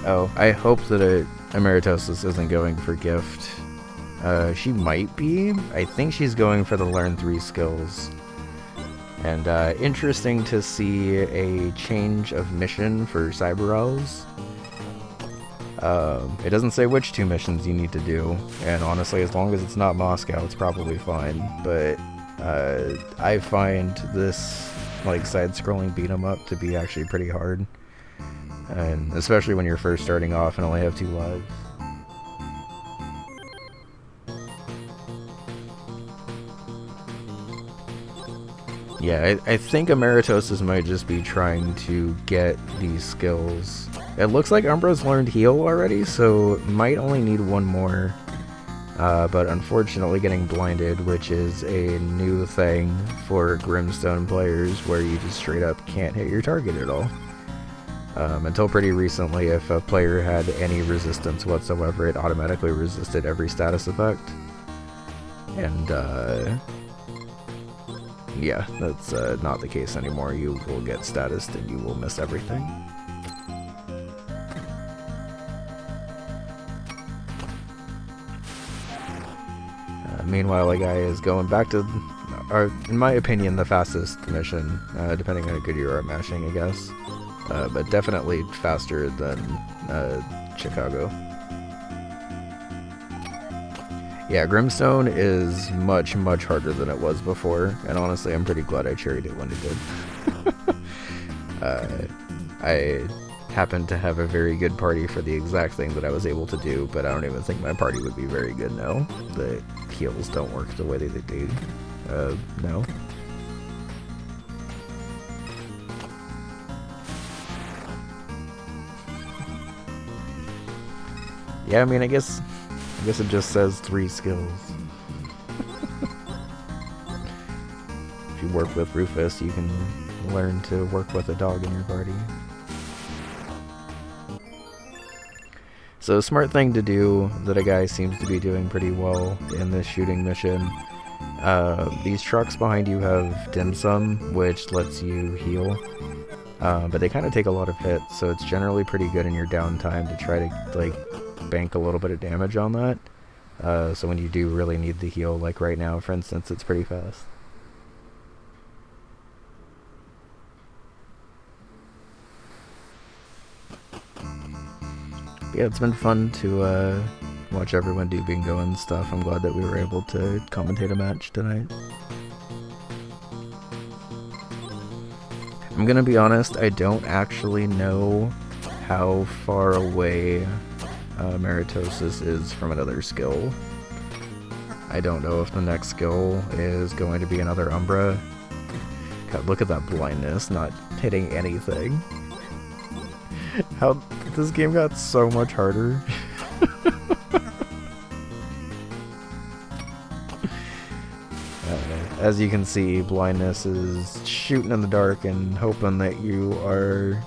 Oh, I hope that Amarettosis isn't going for gift. She might be. I think she's going for the learn 3 skills. And interesting to see a change of mission for Cyberelves. It doesn't say which 2 missions you need to do, and honestly, as long as it's not Moscow, it's probably fine. But I find this like side-scrolling beat-em-up to be actually pretty hard. And especially when you're first starting off and only have 2 lives. Yeah, I think Amarettosis might just be trying to get these skills. It looks like Umbra's learned heal already, so might only need 1 more. But unfortunately getting blinded, which is a new thing for Grimstone players, where you just straight up can't hit your target at all. Until pretty recently, if a player had any resistance whatsoever, it automatically resisted every status effect. And, yeah, that's not the case anymore. You will get statused and you will miss everything. Meanwhile, a guy is going back to, in my opinion, the fastest mission, depending on how good you are at mashing, I guess. But definitely faster than Chicago. Yeah, Grimstone is much, much harder than it was before, and honestly, I'm pretty glad I cherried it when it did. I happened to have a very good party for the exact thing that I was able to do, but I don't even think my party would be very good now. The heals don't work the way that they do. No. Yeah, I mean, I guess it just says 3 skills. If you work with Rufus, you can learn to work with a dog in your party. So a smart thing to do that a guy seems to be doing pretty well in this shooting mission. These trucks behind you have dim sum, which lets you heal. But they kind of take a lot of hits, so it's generally pretty good in your downtime to try to like bank a little bit of damage on that. So when you do really need the heal, like right now, for instance, it's pretty fast. But yeah, it's been fun to watch everyone do bingo and stuff. I'm glad that we were able to commentate a match tonight. I'm gonna be honest, I don't actually know how far away amarettosis is from another skill. I don't know if the next skill is going to be another Umbra. God, look at that blindness, not hitting anything. How this game got so much harder. As you can see, blindness is shooting in the dark and hoping that you are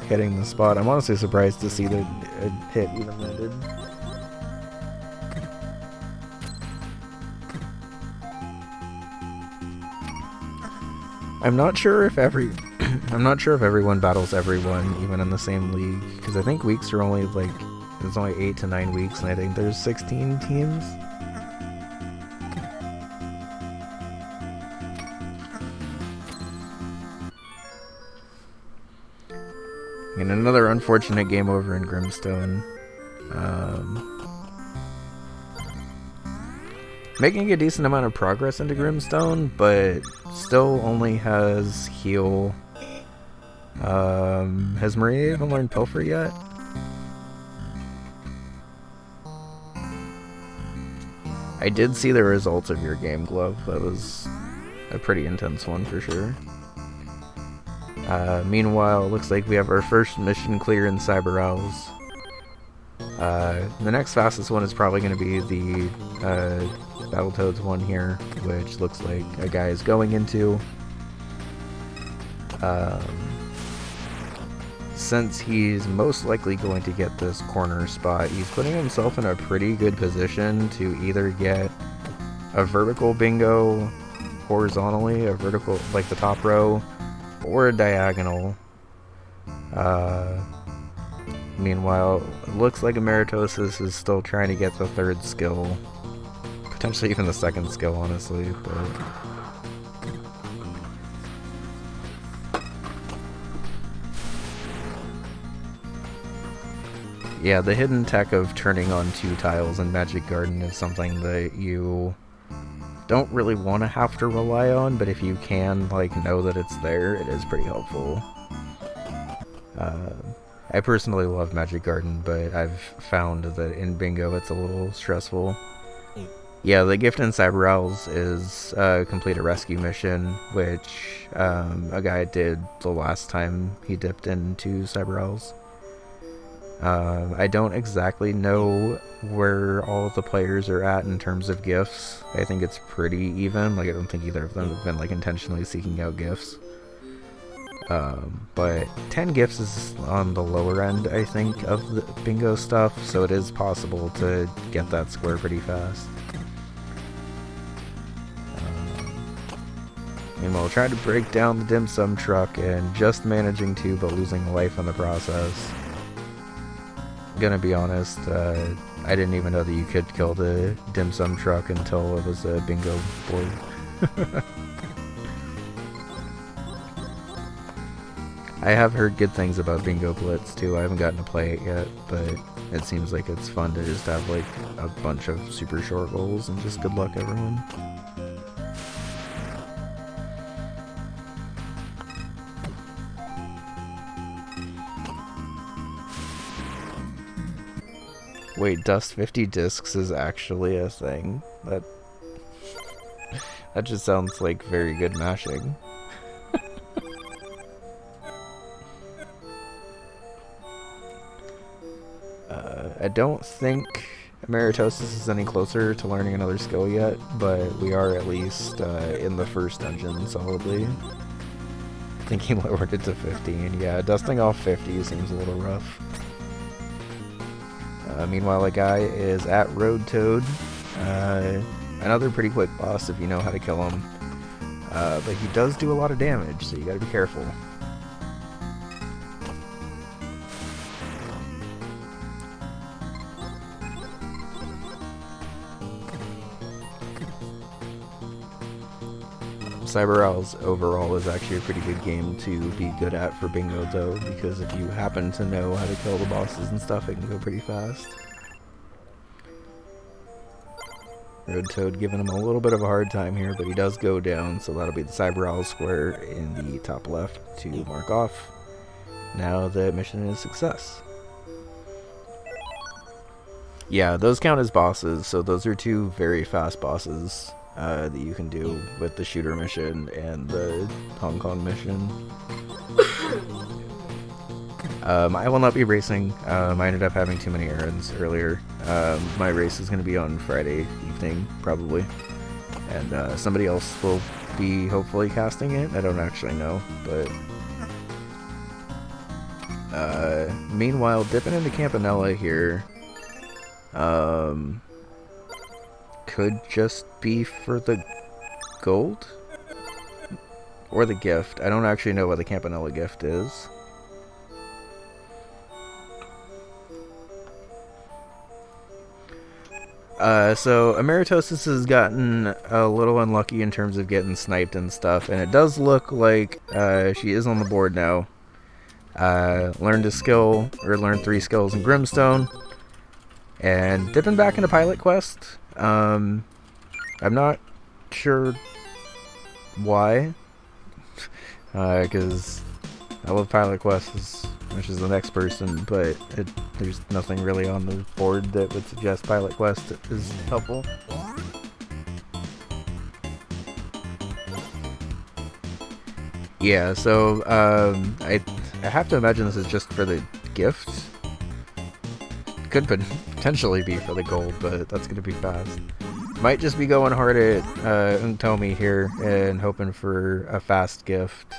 hitting the spot. I'm honestly surprised to see that a hit even landed. I'm not sure if everyone battles everyone even in the same league, because I think weeks are only like there's only 8 to 9 weeks, and I think there's 16 teams. And another unfortunate game over in Grimstone. Making a decent amount of progress into Grimstone, but still only has heal. Has Maria even learned Pilfer yet? I did see the results of your game, Glove. That was a pretty intense one for sure. Meanwhile, it looks like we have our first mission clear in Cyber Owls. The next fastest one is probably going to be the Battletoads one here, which looks like a guy is going into. Since he's most likely going to get this corner spot, he's putting himself in a pretty good position to either get a vertical bingo horizontally, a vertical, like the top row, or a diagonal. Meanwhile, it looks like amarettosis is still trying to get the third skill. Potentially even the second skill, honestly, but... yeah, the hidden tech of turning on 2 tiles in Magic Garden is something that you don't really want to have to rely on, but if you can, like, know that it's there, it is pretty helpful. I personally love Magic Garden, but I've found that in Bingo it's a little stressful. Yeah, the gift in Cyber Owls is complete a rescue mission, which a guy did the last time he dipped into Cyber Owls. I don't exactly know where all of the players are at in terms of gifts. I think it's pretty even. Like, I don't think either of them have been like intentionally seeking out gifts. But 10 gifts is on the lower end, I think, of the bingo stuff, so it is possible to get that square pretty fast. Meanwhile, trying to break down the dim sum truck and just managing to, but losing a life in the process. Gonna be honest, I didn't even know that you could kill the dim sum truck until it was a bingo board. I have heard good things about Bingo Blitz too. I haven't gotten to play it yet, but it seems like it's fun to just have like a bunch of super short goals and just good luck everyone. Wait, Dust 50 discs is actually a thing? That just sounds like very good mashing. I don't think amarettosis is any closer to learning another skill yet, but we are at least in the first dungeon solidly. I think he lowered it to 15. Yeah, dusting off 50 seems a little rough. Meanwhile, a guy is at Road Toad. Another pretty quick boss if you know how to kill him. But he does do a lot of damage, so you gotta be careful. Cyber Owls overall is actually a pretty good game to be good at for bingo though, because if you happen to know how to kill the bosses and stuff, it can go pretty fast. Road Toad giving him a little bit of a hard time here, but he does go down, so that'll be the Cyber Owl square in the top left to mark off. Now the mission is a success. Yeah, those count as bosses, so those are two very fast bosses that you can do with the shooter mission and the Hong Kong mission. I will not be racing. I ended up having too many errands earlier. My race is going to be on Friday evening, probably. And somebody else will be hopefully casting it. I don't actually know, but... meanwhile, dipping into Campanella here... could just be for the gold? Or the gift. I don't actually know what the Campanella gift is. So amarettosis has gotten a little unlucky in terms of getting sniped and stuff, and it does look like she is on the board now. Learned 3 skills in Grimstone, and dipping back into Pilot Quest. I'm not sure why, because I love Pilot Quest as much as the next person, but there's nothing really on the board that would suggest Pilot Quest is helpful. Yeah, so I have to imagine this is just for the gift. Could potentially be for the gold, but that's going to be fast. Might just be going hard at Untomi here and hoping for a fast gift.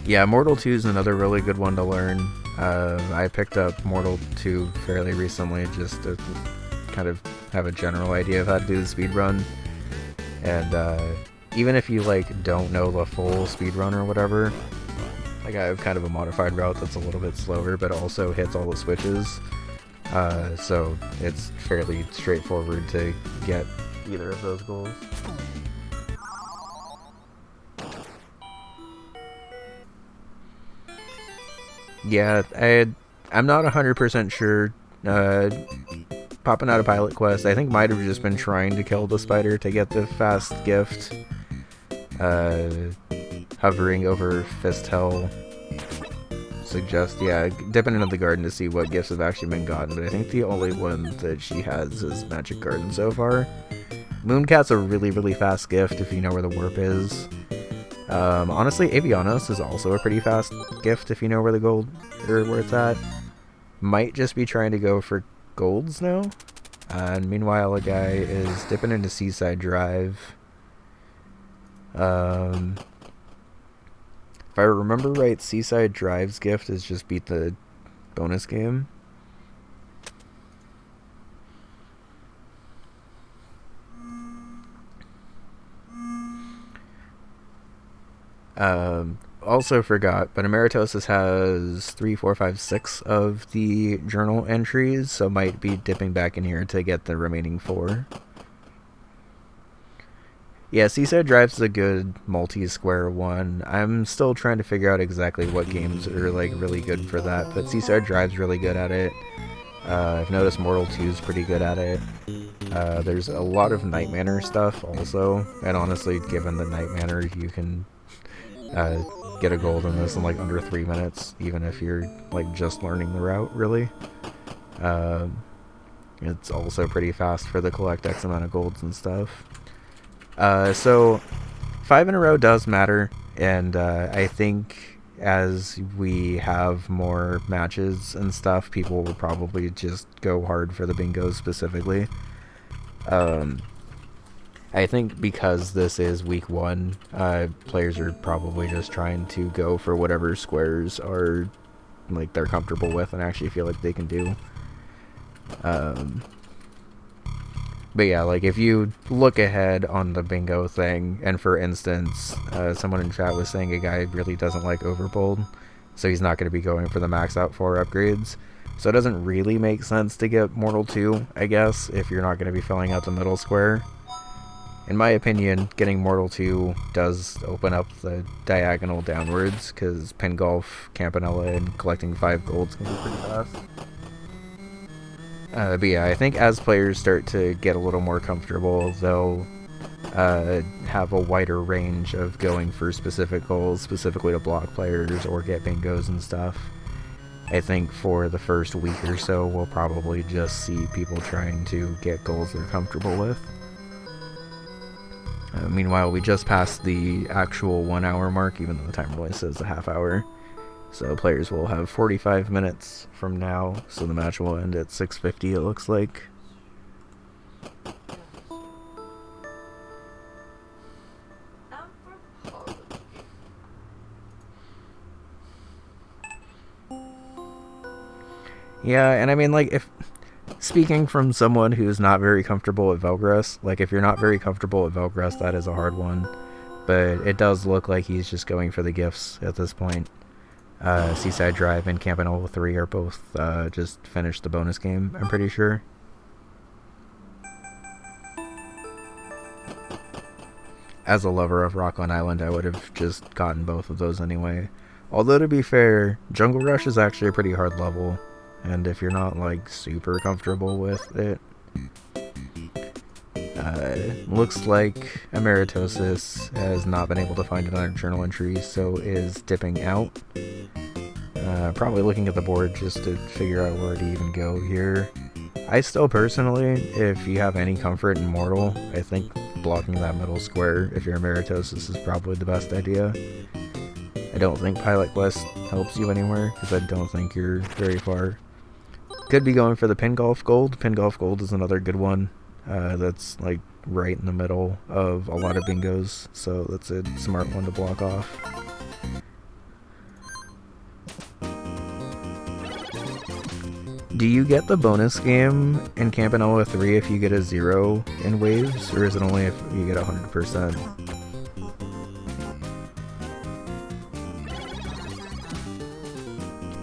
Yeah, Mortal 2 is another really good one to learn. I picked up Mortal 2 fairly recently just to kind of have a general idea of how to do the speedrun. And even if you like don't know the full speedrun or whatever, like I have kind of a modified route that's a little bit slower but also hits all the switches. So it's fairly straightforward to get either of those goals. Yeah, I'm not 100% sure. Popping out of Pilot Quest, I think might have just been trying to kill the spider to get the fast gift. Hovering over Fist Hell suggest, yeah, dipping into the garden to see what gifts have actually been gotten, but I think the only one that she has is Magic Garden so far. Mooncat's a really, really fast gift if you know where the warp is. Honestly, Avianos is also a pretty fast gift if you know where the gold, or where it's at. Might just be trying to go for golds now. And meanwhile, a guy is dipping into Seaside Drive. If I remember right, Seaside Drive's gift is just beat the bonus game. Also forgot, but Amarettosis has 3, 4, 5, 6 of the journal entries, so might be dipping back in here to get the remaining 4. Yeah, Seaside Drive's a good multi-square one. I'm still trying to figure out exactly what games are like really good for that, but Seaside Drive's really good at it. I've noticed Mortal 2's pretty good at it. There's a lot of Night Manor stuff also, and honestly, given the Night Manor, you can get a gold in this in like under 3 minutes, even if you're like just learning the route, really. It's also pretty fast for the collect X amount of golds and stuff. So 5 in a row does matter, and I think as we have more matches and stuff, people will probably just go hard for the bingos specifically. I think because this is week 1, players are probably just trying to go for whatever squares are like they're comfortable with and actually feel like they can do. But yeah, like if you look ahead on the bingo thing, and for instance, someone in chat was saying a guy really doesn't like overbold, so he's not going to be going for the max out 4 upgrades. So it doesn't really make sense to get Mortal 2, I guess, if you're not going to be filling out the middle square. In my opinion, getting Mortal 2 does open up the diagonal downwards, because Pin Golf, Campanella, and collecting 5 golds can be pretty fast. But yeah, I think as players start to get a little more comfortable, they'll have a wider range of going for specific goals, specifically to block players or get bingos and stuff. I think for the first week or so, we'll probably just see people trying to get goals they're comfortable with. Meanwhile, we just passed the actual 1 hour mark, even though the timer only says a half hour. So players will have 45 minutes from now, so the match will end at 6:50, it looks like. Yeah, and I mean, like, if speaking from someone who's not very comfortable at Velgress, like, if you're not very comfortable at Velgress, that is a hard one. But it does look like he's just going for the gifts at this point. Seaside Drive and Campanella 3 are both just finished the bonus game, I'm pretty sure. As a lover of Rockland Island, I would have just gotten both of those anyway. Although, to be fair, Jungle Rush is actually a pretty hard level, and if you're not, like, super comfortable with it, looks like Amarettosis has not been able to find another journal entry, so is dipping out. Probably looking at the board just to figure out where to even go here. I still personally, if you have any comfort in Mortal, I think blocking that middle square if you're Amarettosis is probably the best idea. I don't think Pilot Quest helps you anywhere, because I don't think you're very far. Could be going for the Pin Golf Gold. Pin Golf Gold is another good one. That's like right in the middle of a lot of bingos, so that's a smart one to block off. Do you get the bonus game in Campanella 3 if you get a 0 in waves, or is it only if you get 100%?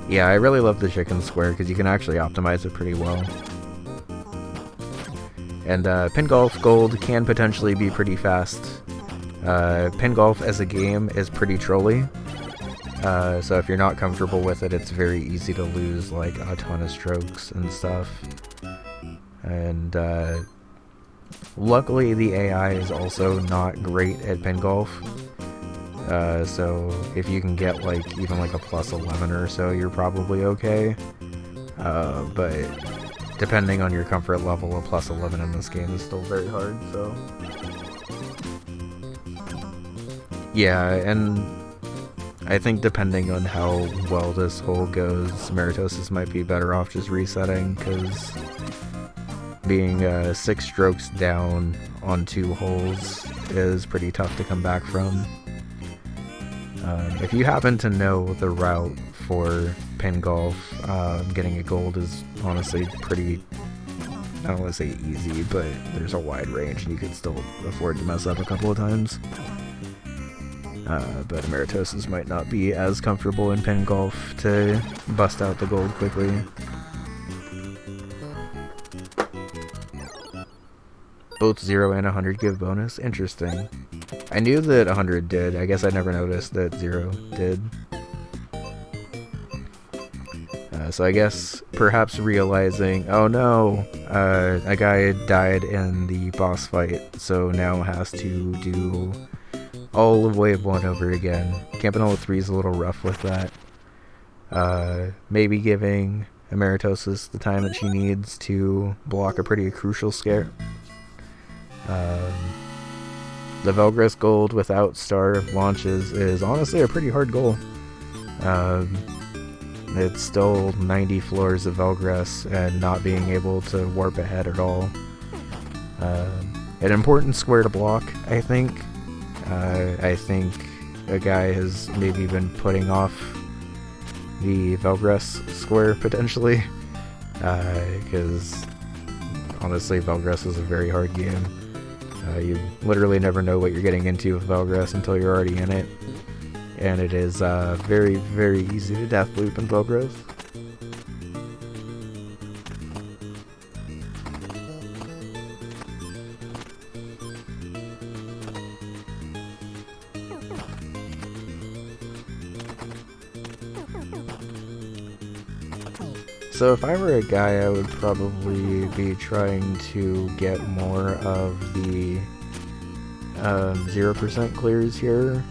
Yeah, I really love the chicken square because you can actually optimize it pretty well. And Pin Golf Gold can potentially be pretty fast. Pin Golf as a game is pretty trolly. So if you're not comfortable with it, it's very easy to lose like a ton of strokes and stuff. And luckily the AI is also not great at Pin Golf. So if you can get like even like a plus 11 or so, you're probably okay. But depending on your comfort level, a plus 11 in this game is still very hard, so... Yeah, and I think depending on how well this hole goes, Amarettosis might be better off just resetting, because being 6 strokes down on 2 holes is pretty tough to come back from. If you happen to know the route for Pin Golf, getting a gold is honestly pretty, I don't want to say easy, but there's a wide range and you can still afford to mess up a couple of times. But Amarettosis might not be as comfortable in Pin Golf to bust out the gold quickly. Both 0 and 100 give bonus? Interesting. I knew that 100 did, I guess I never noticed that 0 did. So I guess perhaps realizing, oh no, a guy died in the boss fight, so now has to do all of wave 1 over again. Campanella 3 is a little rough with that. Maybe giving Amarettosis the time that she needs to block a pretty crucial scare. The Velgress Gold without star launches is honestly a pretty hard goal. It's still 90 floors of Velgress and not being able to warp ahead at all. an important square to block, I think. I think a guy has maybe been putting off the Velgress square, potentially. Because, honestly, Velgress is a very hard game. You literally never know what you're getting into with Velgress until you're already in it. And it is very, very easy to death loop in Velgress. So if I were a guy, I would probably be trying to get more of the 0% clears here.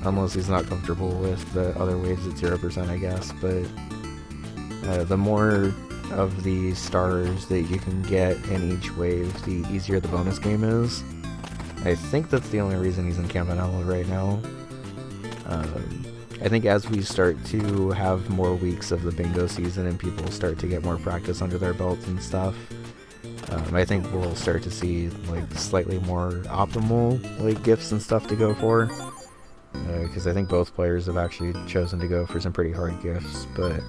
Unless he's not comfortable with the other waves at 0%, I guess. But the more of the stars that you can get in each wave, the easier the bonus game is. I think that's the only reason he's in Campanella right now. I think as we start to have more weeks of the bingo season and people start to get more practice under their belts and stuff, I think we'll start to see like slightly more optimal like gifts and stuff to go for. Because I think both players have actually chosen to go for some pretty hard gifts. But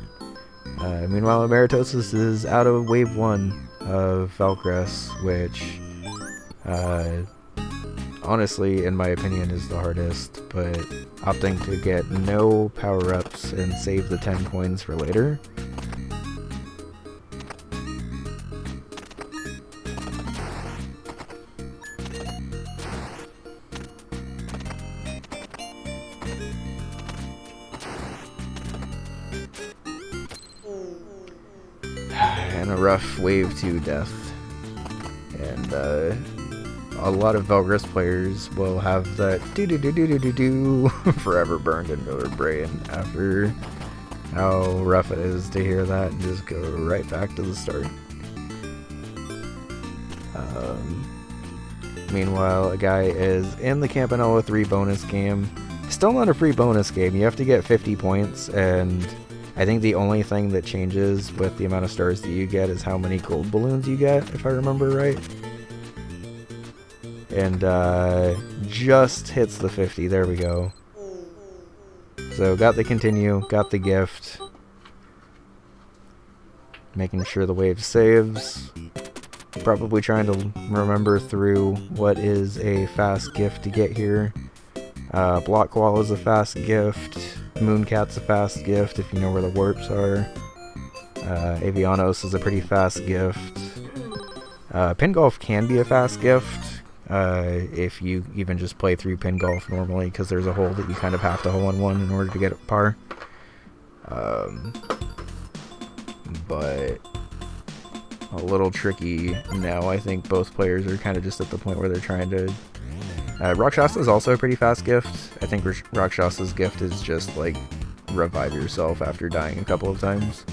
meanwhile, amarettosis is out of wave 1 of Velgress, which honestly, in my opinion, is the hardest, but opting to get no power-ups and save the 10 coins for later. And a rough wave 2 death. And a lot of Velgress players will have that do forever burned into their brain after how rough it is to hear that and just go right back to the start. Meanwhile, a guy is in the Campanella 3 bonus game. Still not a free bonus game. You have to get 50 points, and I think the only thing that changes with the amount of stars that you get is how many gold balloons you get, if I remember right. And just hits the 50. There we go. So got the continue, got the gift. Making sure the wave saves. Probably trying to remember through what is a fast gift to get here. Block Wall is a fast gift. Mooncat's a fast gift if you know where the warps are. Avianos is a pretty fast gift. Pin Golf can be a fast gift. If you even just play through Pin Golf normally, because there's a hole that you kind of have to hole in one in order to get a par. But a little tricky now. I think both players are kind of just at the point where they're trying to... Rakshasa is also a pretty fast gift. I think Rakshasa's gift is just like revive yourself after dying a couple of times.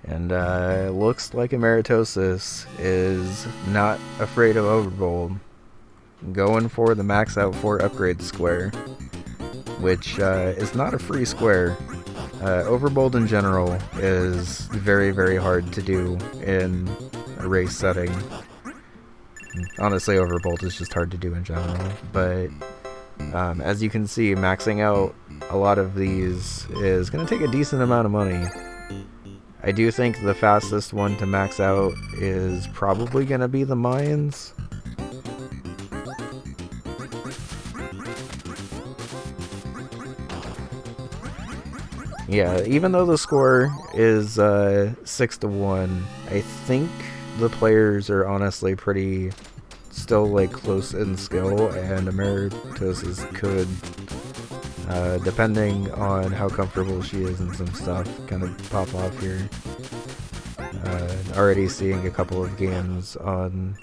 And looks like amarettosis is not afraid of Overbold. Going for the max out 4 upgrade square, which is not a free square. Overbold in general is very, very hard to do in a race setting. Honestly, Overbold is just hard to do in general, but as you can see, maxing out a lot of these is going to take a decent amount of money. I do think the fastest one to max out is probably going to be the mines. Yeah, even though the score is 6-1, I think the players are honestly pretty still like close in skill, and amarettosis could, depending on how comfortable she is and some stuff, kind of pop off here. Already seeing a couple of games on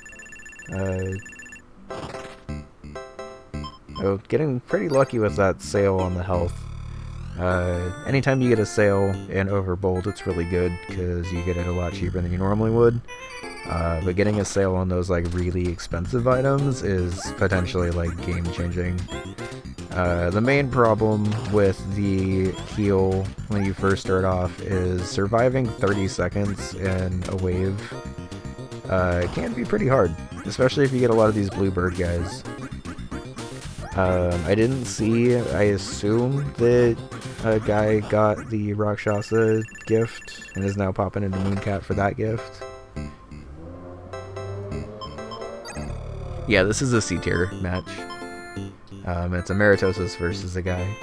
Oh, getting pretty lucky with that sale on the health. Anytime you get a sale in Overbold, it's really good because you get it a lot cheaper than you normally would. But getting a sale on those like really expensive items is potentially like game changing. The main problem with the heal when you first start off is surviving 30 seconds in a wave can be pretty hard, especially if you get a lot of these bluebird guys. I didn't see, I assume that a guy got the Rakshasa gift and is now popping into Mooncat for that gift. Yeah, this is a C tier match. It's amarettosis versus a guy.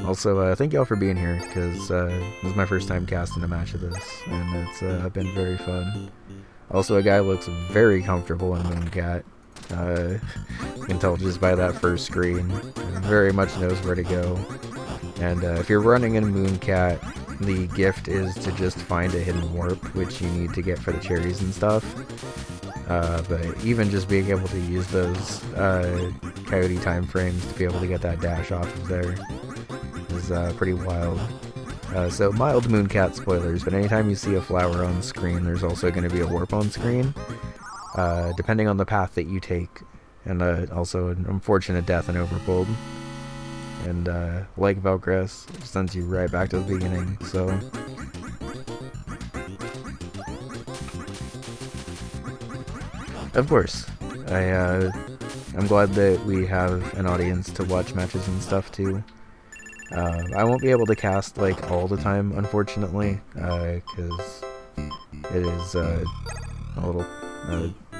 Also, thank y'all for being here, because this is my first time casting a match of this, and it's been very fun. Also, a guy looks very comfortable in Mooncat. You can tell just by that first screen. Very much knows where to go. And if you're running in Mooncat, the gift is to just find a hidden warp, which you need to get for the cherries and stuff. But even just being able to use those coyote time frames to be able to get that dash off of there is pretty wild. So mild Mooncat spoilers, but anytime you see a flower on screen, there's also going to be a warp on screen, depending on the path that you take, and also an unfortunate death in Overbold. And like Velcris, it sends you right back to the beginning, so... Of course, I'm glad that we have an audience to watch matches and stuff too. I won't be able to cast like all the time, unfortunately, because it is a little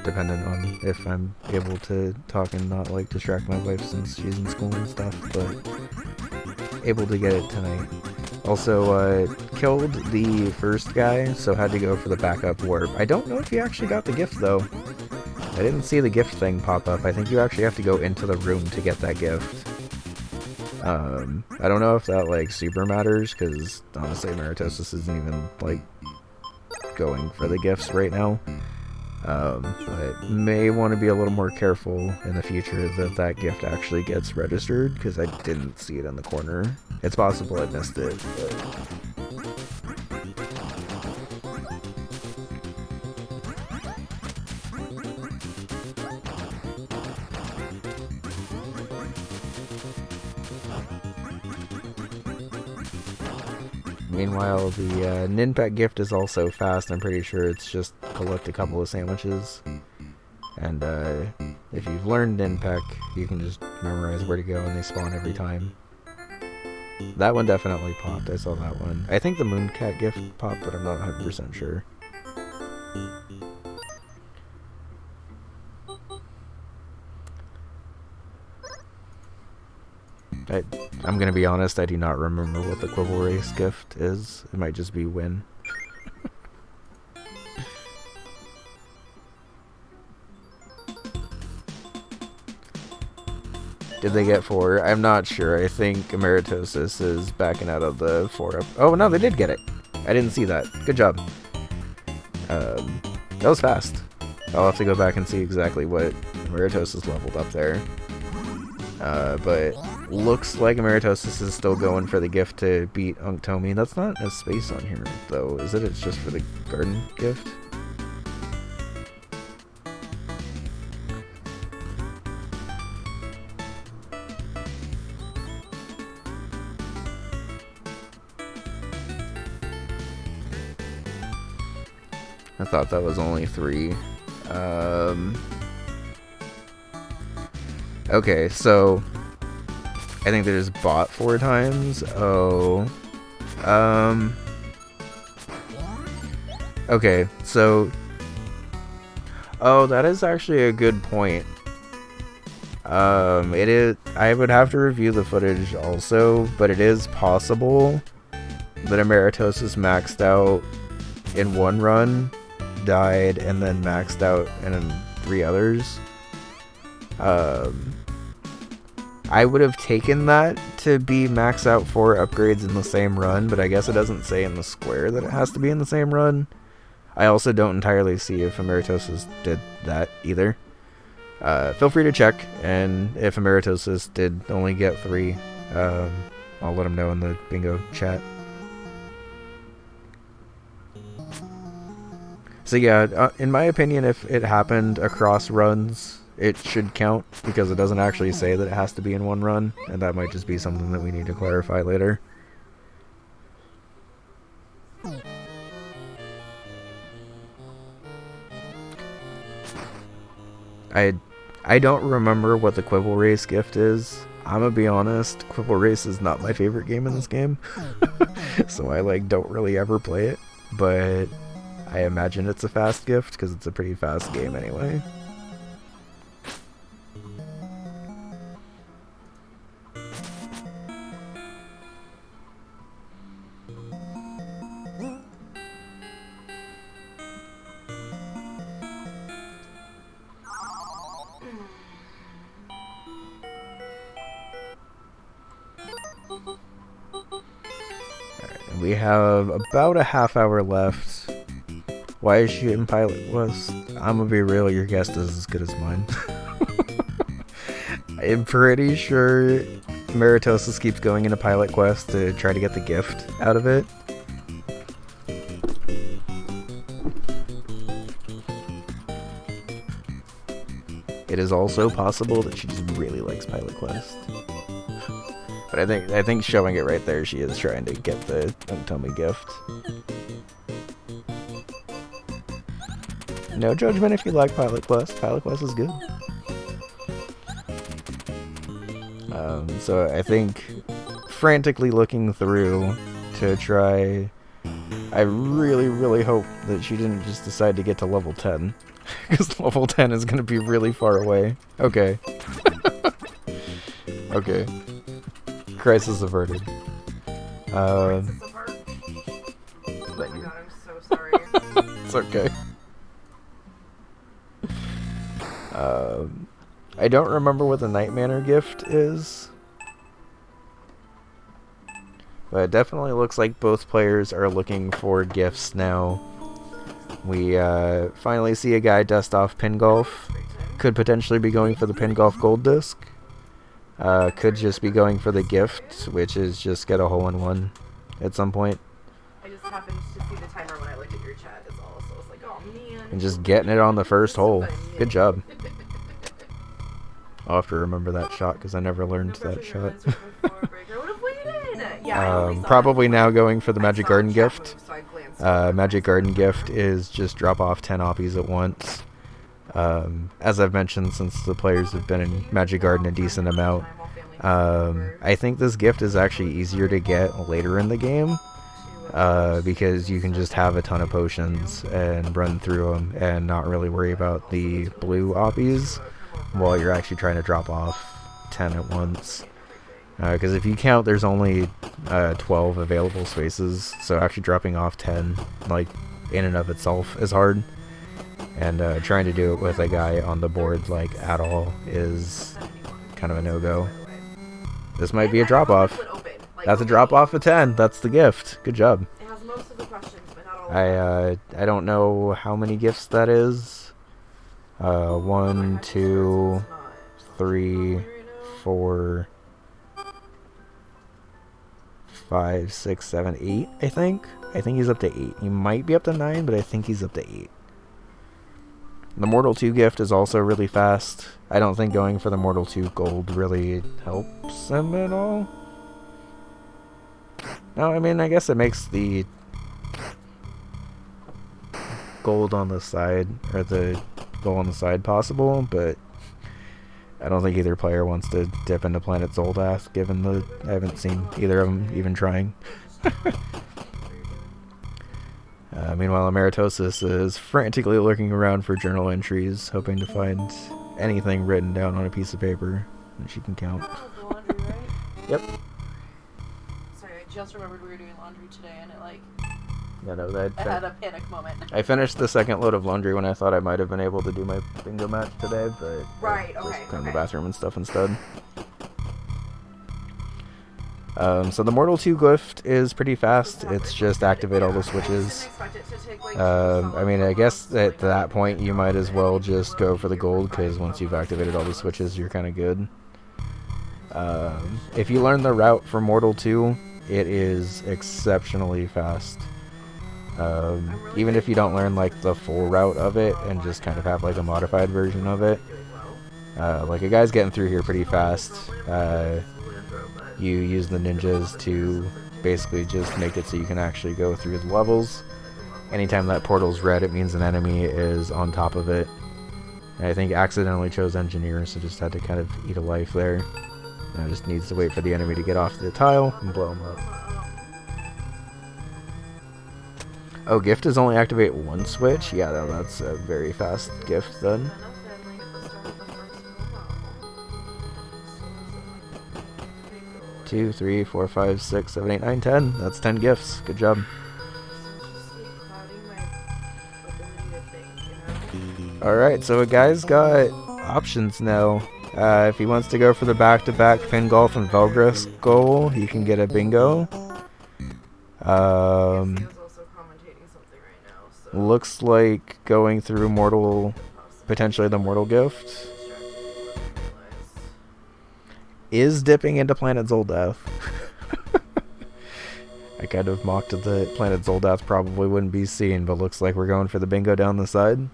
dependent on if I'm able to talk and not like distract my wife since she's in school and stuff, but able to get it tonight. Also, killed the first guy, so had to go for the backup warp. I don't know if he actually got the gift though. I didn't see the gift thing pop up. I think you actually have to go into the room to get that gift. I don't know if that like super matters, because honestly amarettosis isn't even like going for the gifts right now. But may want to be a little more careful in the future that that gift actually gets registered, because I didn't see it in the corner. It's possible I missed it, but... Meanwhile, the Ninpet gift is also fast. I'm pretty sure it's just collect a couple of sandwiches. And if you've learned Ninpet, you can just memorize where to go and they spawn every time. That one definitely popped. I saw that one. I think the Mooncat gift popped, but I'm not 100% sure. I'm gonna be honest, I do not remember what the Quibble Race gift is. It might just be win. Did they get 4? I'm not sure. I think amarettosis is backing out of the 4 up. Oh no, they did get it. I didn't see that. Good job. That was fast. I'll have to go back and see exactly what amarettosis leveled up there. But looks like amarettosis is still going for the gift to beat Unktomi. That's not a space on here, though, is it? It's just for the garden gift? I thought that was only 3. Okay, so I think they just bought 4 times. Oh. Okay, so... Oh, that is actually a good point. It is... I would have to review the footage also, but it is possible that amarettosis maxed out in 1 run, died, and then maxed out in 3 others. I would have taken that to be max out 4 upgrades in the same run, but I guess it doesn't say in the square that it has to be in the same run. I also don't entirely see if amarettosis did that either. Feel free to check, and if amarettosis did only get 3, I'll let him know in the bingo chat. So yeah, in my opinion, if it happened across runs, it should count, because it doesn't actually say that it has to be in one run, and that might just be something that we need to clarify later. I don't remember what the Quibble Race gift is. I'm gonna be honest, Quibble Race is not my favorite game in this game. So I don't really ever play it, but I imagine it's a fast gift because it's a pretty fast game anyway. We have about a half hour left. Why is she in Pilot Quest? I'm gonna be real, your guess is as good as mine. I'm pretty sure Amarettosis keeps going into Pilot Quest to try to get the gift out of it. It is also possible that she just really likes Pilot Quest. But I think showing it right there, she is trying to get the Untomi gift. No judgment if you like Pilot Quest. Pilot Quest is good. So I think frantically looking through to try... I really, really hope that she didn't just decide to get to level 10. Because level 10 is going to be really far away. Okay. Okay. Crisis averted. Oh my god, I'm so sorry. It's okay. I don't remember what the Night Manor gift is. But it definitely looks like both players are looking for gifts now. We finally see a guy dust off Pin Golf. Could potentially be going for the Pin Golf Gold Disc. Could just be going for the gift, which is just get a hole-in-one at some point. I just happened to see the timer when I looked at your chat is all, so I was like, oh man. And just getting it on the first hole. Good job. I'll have to remember that shot because I never learned that shot. Probably now going for the Magic Garden gift. Magic Garden gift is just drop off 10 oppies at once. As I've mentioned, since the players have been in Magic Garden a decent amount, I think this gift is actually easier to get later in the game, because you can just have a ton of potions and run through them and not really worry about the blue oppies while you're actually trying to drop off 10 at once. Because if you count, there's only 12 available spaces, so actually dropping off 10, in and of itself is hard. And trying to do it with a guy on the board, at all, is kind of a no-go. This might be a drop-off. That's a drop-off of 10. That's the gift. Good job. It has most of the questions, but not all. I don't know how many gifts that is. 1, 2, 3, 4, 5, 6, 7, 8, I think. I think he's up to 8. He might be up to 9, but I think he's up to 8. The Mortal 2 gift is also really fast. I don't think going for the Mortal 2 gold really helps him at all. No, I mean, I guess it makes the gold on the side, or the gold on the side possible, but I don't think either player wants to dip into Planet Zoldath, given the... I haven't seen either of them even trying. Meanwhile, Amarettosis is frantically looking around for journal entries, hoping to find anything written down on a piece of paper that she can count. The laundry, right? Yep. Sorry, I just remembered we were doing laundry today, and it Yeah, no, I had a panic moment. I finished the second load of laundry when I thought I might have been able to do my bingo match today, but Right, just okay. cleaned the bathroom and stuff instead. So the Mortal 2 gift is pretty fast. It's just activate all the switches. I mean, I guess at that point you might as well just go for the gold, because once you've activated all the switches, you're kind of good. If you learn the route for Mortal 2, it is exceptionally fast. Even if you don't learn like the full route of it and just kind of have like a modified version of it, like a guy's getting through here pretty fast. You use the ninjas to basically just make it so you can actually go through the levels. Anytime that portal's red, it means an enemy is on top of it. And I think accidentally chose engineer, so just had to kind of eat a life there. Now just needs to wait for the enemy to get off the tile and blow him up. Oh, gift is only activate one switch? Yeah, no, that's a very fast gift then. 2, 3, 4, 5, 6, 7, 8, 9, 10. That's 10 gifts. Good job. Alright, so a guy's got options now. If he wants to go for the back-to-back pin golf and Velgris goal, he can get a bingo. Looks like going through Mortal, potentially the Mortal gift, is dipping into Planet Zoldath. I kind of mocked that Planet Zoldath probably wouldn't be seen, but looks like we're going for the bingo down the side.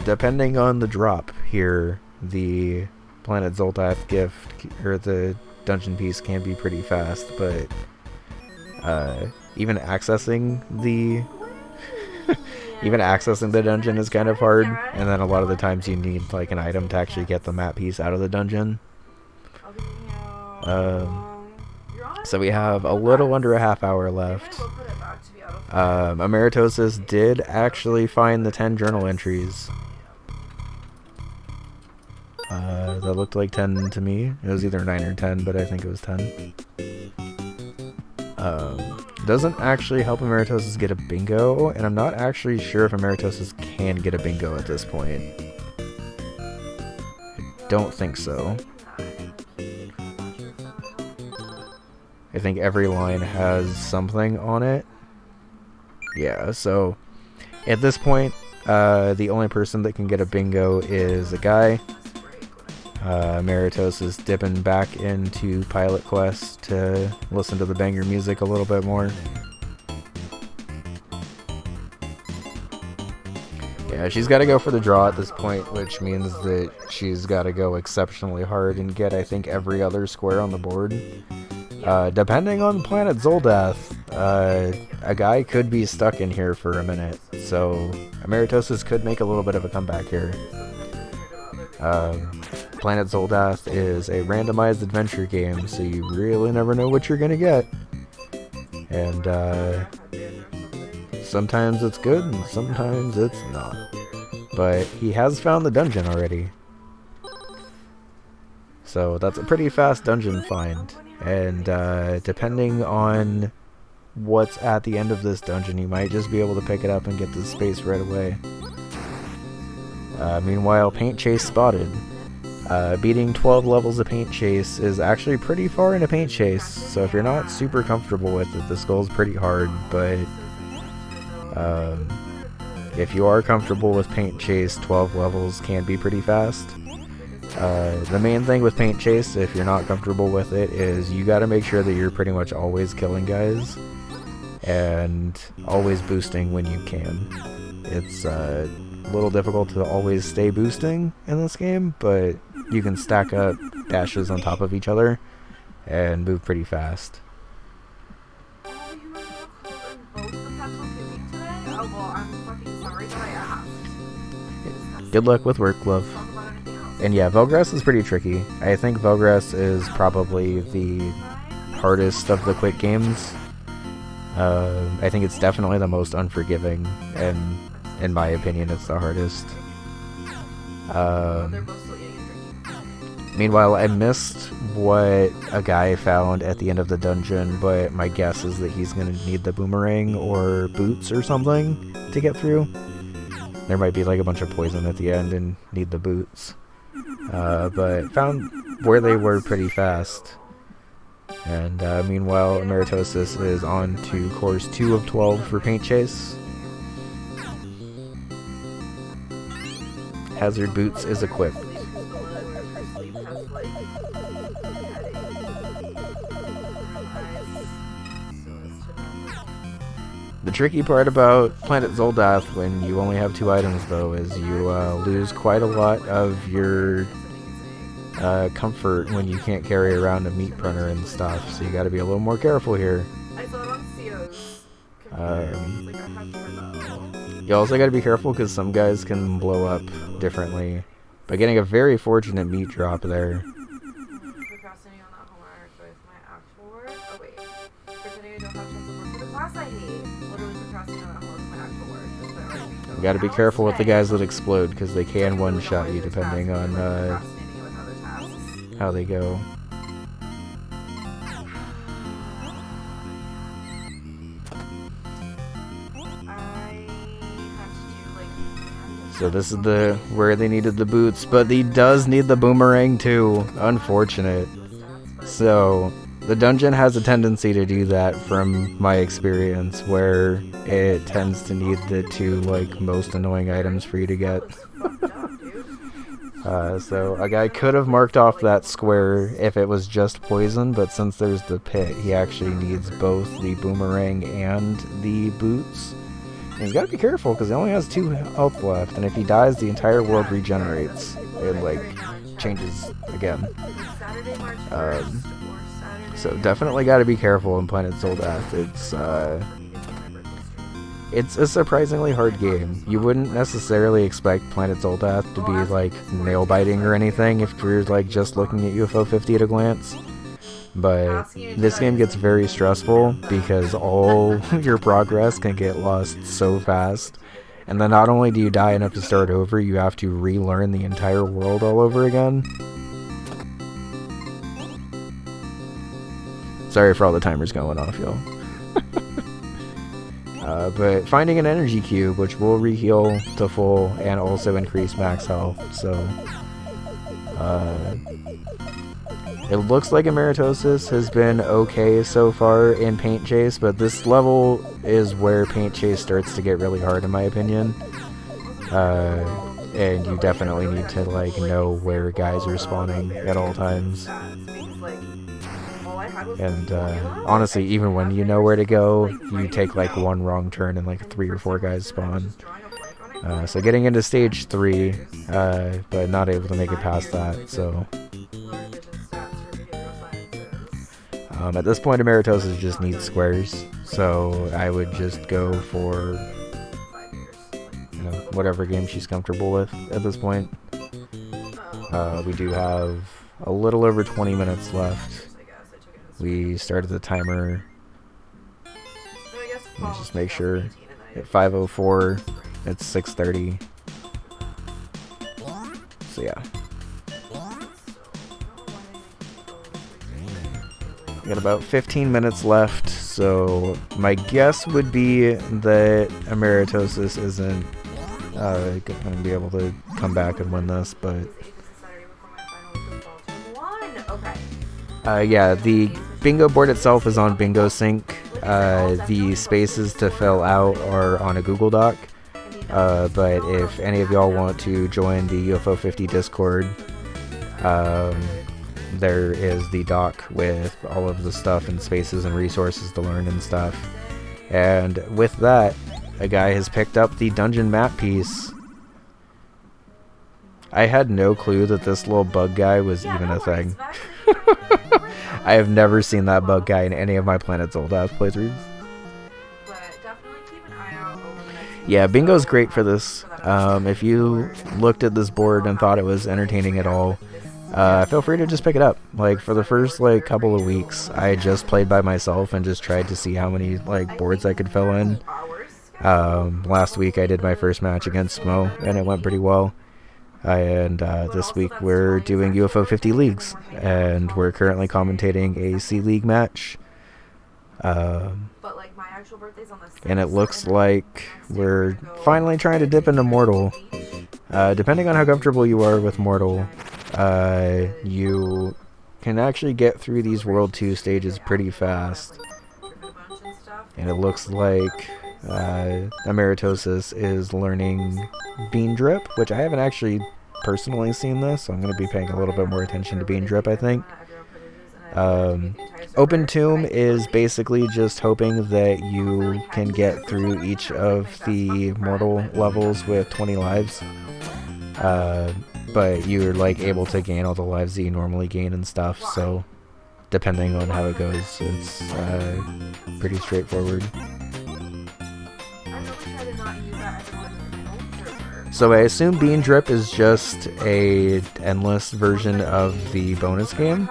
Depending on the drop here, the Planet Zoldath gift, or the dungeon piece, can be pretty fast, but even accessing the dungeon is kind of hard, and then a lot of the times you need like an item to actually get the map piece out of the dungeon. So we have a little under a half hour left. Amarettosis did actually find the 10 journal entries. That looked like 10 to me. It was either 9 or 10, but I think it was 10. Doesn't actually help Amarettosis get a bingo, and I'm not actually sure if Amarettosis can get a bingo at this point. I don't think so. I think every line has something on it. Yeah, so at this point, the only person that can get a bingo is a guy. Amarettosis is dipping back into Pilot Quest to listen to the banger music a little bit more. Yeah, she's got to go for the draw at this point, which means that she's got to go exceptionally hard and get, I think, every other square on the board. Depending on Planet Zoldath, a guy could be stuck in here for a minute, so Amarettosis could make a little bit of a comeback here. Planet Zoldath is a randomized adventure game, so you really never know what you're gonna get. And sometimes it's good and sometimes it's not. But he has found the dungeon already. So that's a pretty fast dungeon find. And depending on what's at the end of this dungeon, you might just be able to pick it up and get the space right away. Meanwhile, Paint Chase spotted. Beating 12 levels of Paint Chase is actually pretty far into Paint Chase, so if you're not super comfortable with it, this goal's pretty hard, but if you are comfortable with Paint Chase, 12 levels can be pretty fast. The main thing with Paint Chase, if you're not comfortable with it, is you gotta make sure that you're pretty much always killing guys, and always boosting when you can. It's a little difficult to always stay boosting in this game, but you can stack up dashes on top of each other and move pretty fast. Good luck with work, love. And yeah, Velgris is pretty tricky. I think Velgris is probably the hardest of the quick games. I think it's definitely the most unforgiving, and in my opinion, it's the hardest. Meanwhile, I missed what a guy found at the end of the dungeon, but my guess is that he's going to need the boomerang or boots or something to get through. There might be like a bunch of poison at the end and need the boots. But found where they were pretty fast. And meanwhile, Amarettosis is on to course 2 of 12 for Paint Chase. Hazard Boots is equipped. The tricky part about Planet Zoldath when you only have 2 items, though, is you lose quite a lot of your comfort when you can't carry around a meat printer and stuff, so you gotta be a little more careful here. I saw it on CO's You also gotta be careful because some guys can blow up differently. By getting a very fortunate meat drop there. Procrastinating on that homework with my actual work. Oh wait. Pretending I don't have chance to work for the class I hate. Literally procrastinating on that homework with my actual work. Just by writing. You gotta be careful with the guys that explode because they can one-shot you depending on how they go. So this is where they needed the boots, but he does need the boomerang too. Unfortunate. So the dungeon has a tendency to do that from my experience, where it tends to need the 2 most annoying items for you to get. So a guy could have marked off that square if it was just poison, but since there's the pit, he actually needs both the boomerang and the boots. And he's got to be careful because he only has 2 health left, and if he dies, the entire world regenerates. It changes again. So definitely got to be careful in Planet Zoldath. It's a surprisingly hard game. You wouldn't necessarily expect Planet Zoldath to be nail biting or anything if you're just looking at UFO 50 at a glance. But this game gets very stressful because all your progress can get lost so fast. And then not only do you die enough to start over, you have to relearn the entire world all over again. Sorry for all the timers going off, y'all. But finding an energy cube, which will re-heal to full and also increase max health, so it looks like Amarettosis has been okay so far in Paint Chase, but this level is where Paint Chase starts to get really hard, in my opinion. And you definitely need to know where guys are spawning at all times. And honestly, even when you know where to go, you take 1 wrong turn and 3 or 4 guys spawn. So getting into stage 3, but not able to make it past that, so at this point, Amarettosis just needs squares, so I would just go for whatever game she's comfortable with at this point. We do have a little over 20 minutes left. We started the timer. Let's just make sure at 5:04, it's 6:30. So yeah. We got about 15 minutes left, so my guess would be that Amarettosis isn't going to be able to come back and win this, but yeah, the bingo board itself is on Bingo Sync. The spaces to fill out are on a Google Doc, but if any of y'all want to join the UFO 50 Discord, there is the doc with all of the stuff and spaces and resources to learn and stuff. And with that, a guy has picked up the dungeon map piece. I had no clue that this little bug guy was even a thing. I have never seen that bug guy in any of my Planet Zoldath playthroughs. Yeah, Bingo's great for this. If you looked at this board and thought it was entertaining at all, feel free to just pick it up. For the first couple of weeks, I just played by myself and just tried to see how many boards I could fill in. Last week I did my first match against Smo and it went pretty well. And this week we're doing UFO 50 leagues, and we're currently commentating a C League match. And it looks like we're finally trying to dip into Mortal. Depending on how comfortable you are with Mortal, you can actually get through these World 2 stages pretty fast. And it looks like amarettosis is learning Bean Drip, which I haven't actually personally seen this, so I'm going to be paying a little bit more attention to Bean Drip, I think. Open Tomb is basically just hoping that you can get through each of the mortal levels with 20 lives. But you're like able to gain all the lives that you normally gain and stuff, so depending on how it goes, it's pretty straightforward. So I assume Bean Drip is just a endless version of the bonus game.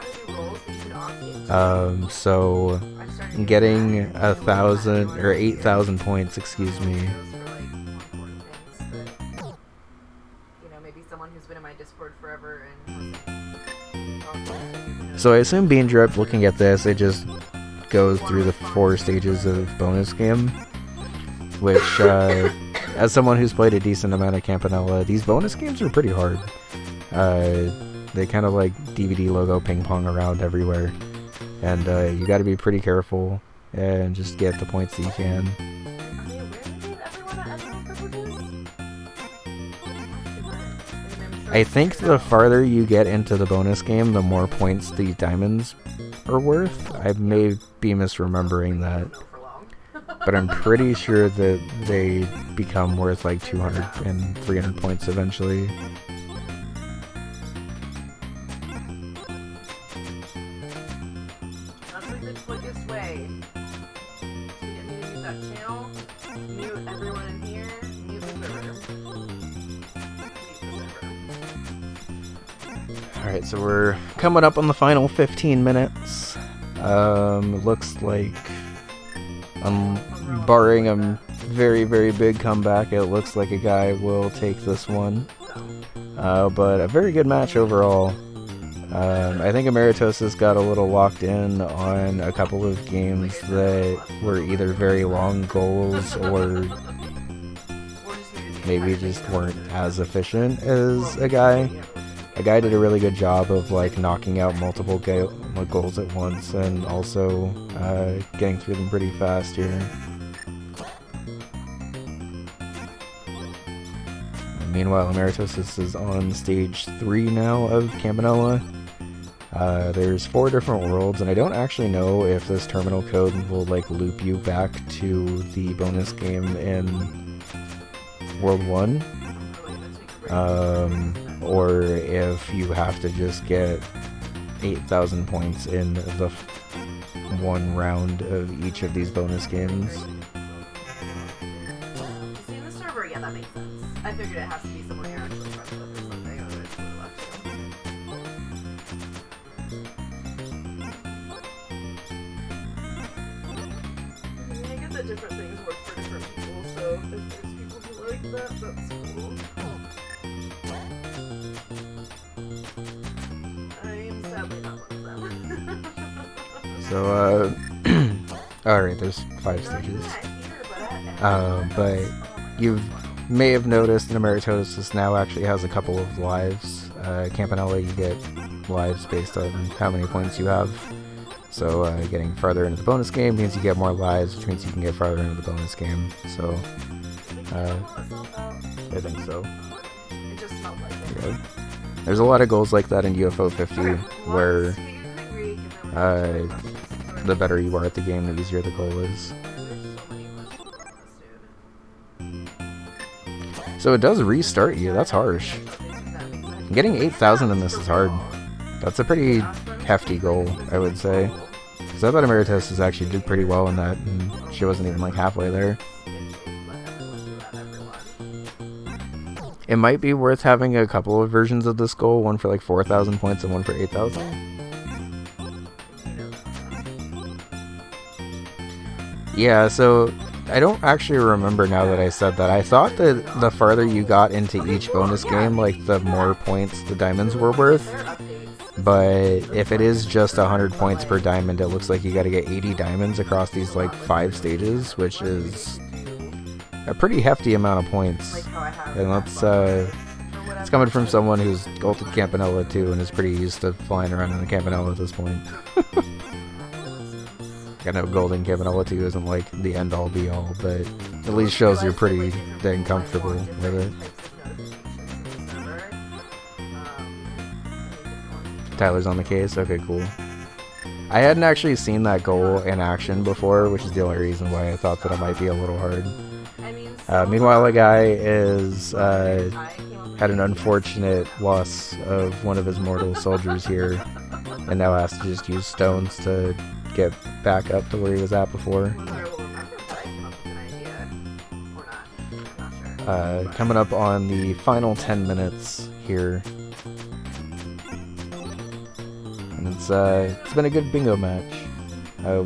So getting 1,000 or 8,000 points, excuse me. So I assume Bean Drip, looking at this, it just goes through the 4 stages of bonus game, which, as someone who's played a decent amount of Campanella, these bonus games are pretty hard. They kind of like DVD logo ping pong around everywhere, and you got to be pretty careful and just get the points that you can. I think the farther you get into the bonus game, the more points the diamonds are worth. I may be misremembering that, but I'm pretty sure that they become worth like 200 and 300 points eventually. That's like the quickest way to get me to use that channel. Mute everyone in here. Mute the server. Alright, so we're coming up on the final 15 minutes. Looks like, barring a very, very big comeback, it looks like a guy will take this one. But a very good match overall. I think amarettosis got a little locked in on a couple of games that were either very long goals or maybe just weren't as efficient as a guy. A guy did a really good job of like knocking out multiple goals at once and also getting through them pretty fast here. Meanwhile, amarettosis is on stage 3 now of Campanella. There's 4 different worlds, and I don't actually know if this terminal code will like loop you back to the bonus game in World 1. Or if you have to just get 8,000 points in the one round of each of these bonus games. See in the server? Yeah, that makes sense. I figured it has to be someone you're actually friends with or something, otherwise it would have left you. I get that different things work for different people, so if there's people who like that, that's cool. So, alright, there's 5 stages. But you may have noticed that amarettosis now actually has a couple of lives. Campanella, you get lives based on how many points you have. So, getting farther into the bonus game means you get more lives, which means you can get farther into the bonus game. So, I think so. Yeah. There's a lot of goals like that in UFO 50, where the better you are at the game, the easier the goal is. So it does restart you, that's harsh. Getting 8,000 in this is hard. That's a pretty hefty goal, I would say. Because I thought amarettosis actually did pretty well in that, and she wasn't even like halfway there. It might be worth having a couple of versions of this goal, one for like 4,000 points and one for 8,000. Yeah, so I don't actually remember now that I said that. I thought that the farther you got into each bonus game, like the more points the diamonds were worth. But if it is just 100 points per diamond, it looks like you gotta get 80 diamonds across these like 5 stages, which is a pretty hefty amount of points. And that's It's coming from someone who's ulted Campanella too and is pretty used to flying around in a Campanella at this point. I know golden Campanella 2 isn't like the end all be all, but at least shows you're pretty dang comfortable with it. Tyler's on the case? Okay, cool. I hadn't actually seen that goal in action before, which is the only reason why I thought that it might be a little hard. Meanwhile, a guy is had an unfortunate loss of one of his mortal soldiers here, and now has to just use stones to get back up to where he was at before. Coming up on the final 10 minutes here. And it's been a good bingo match.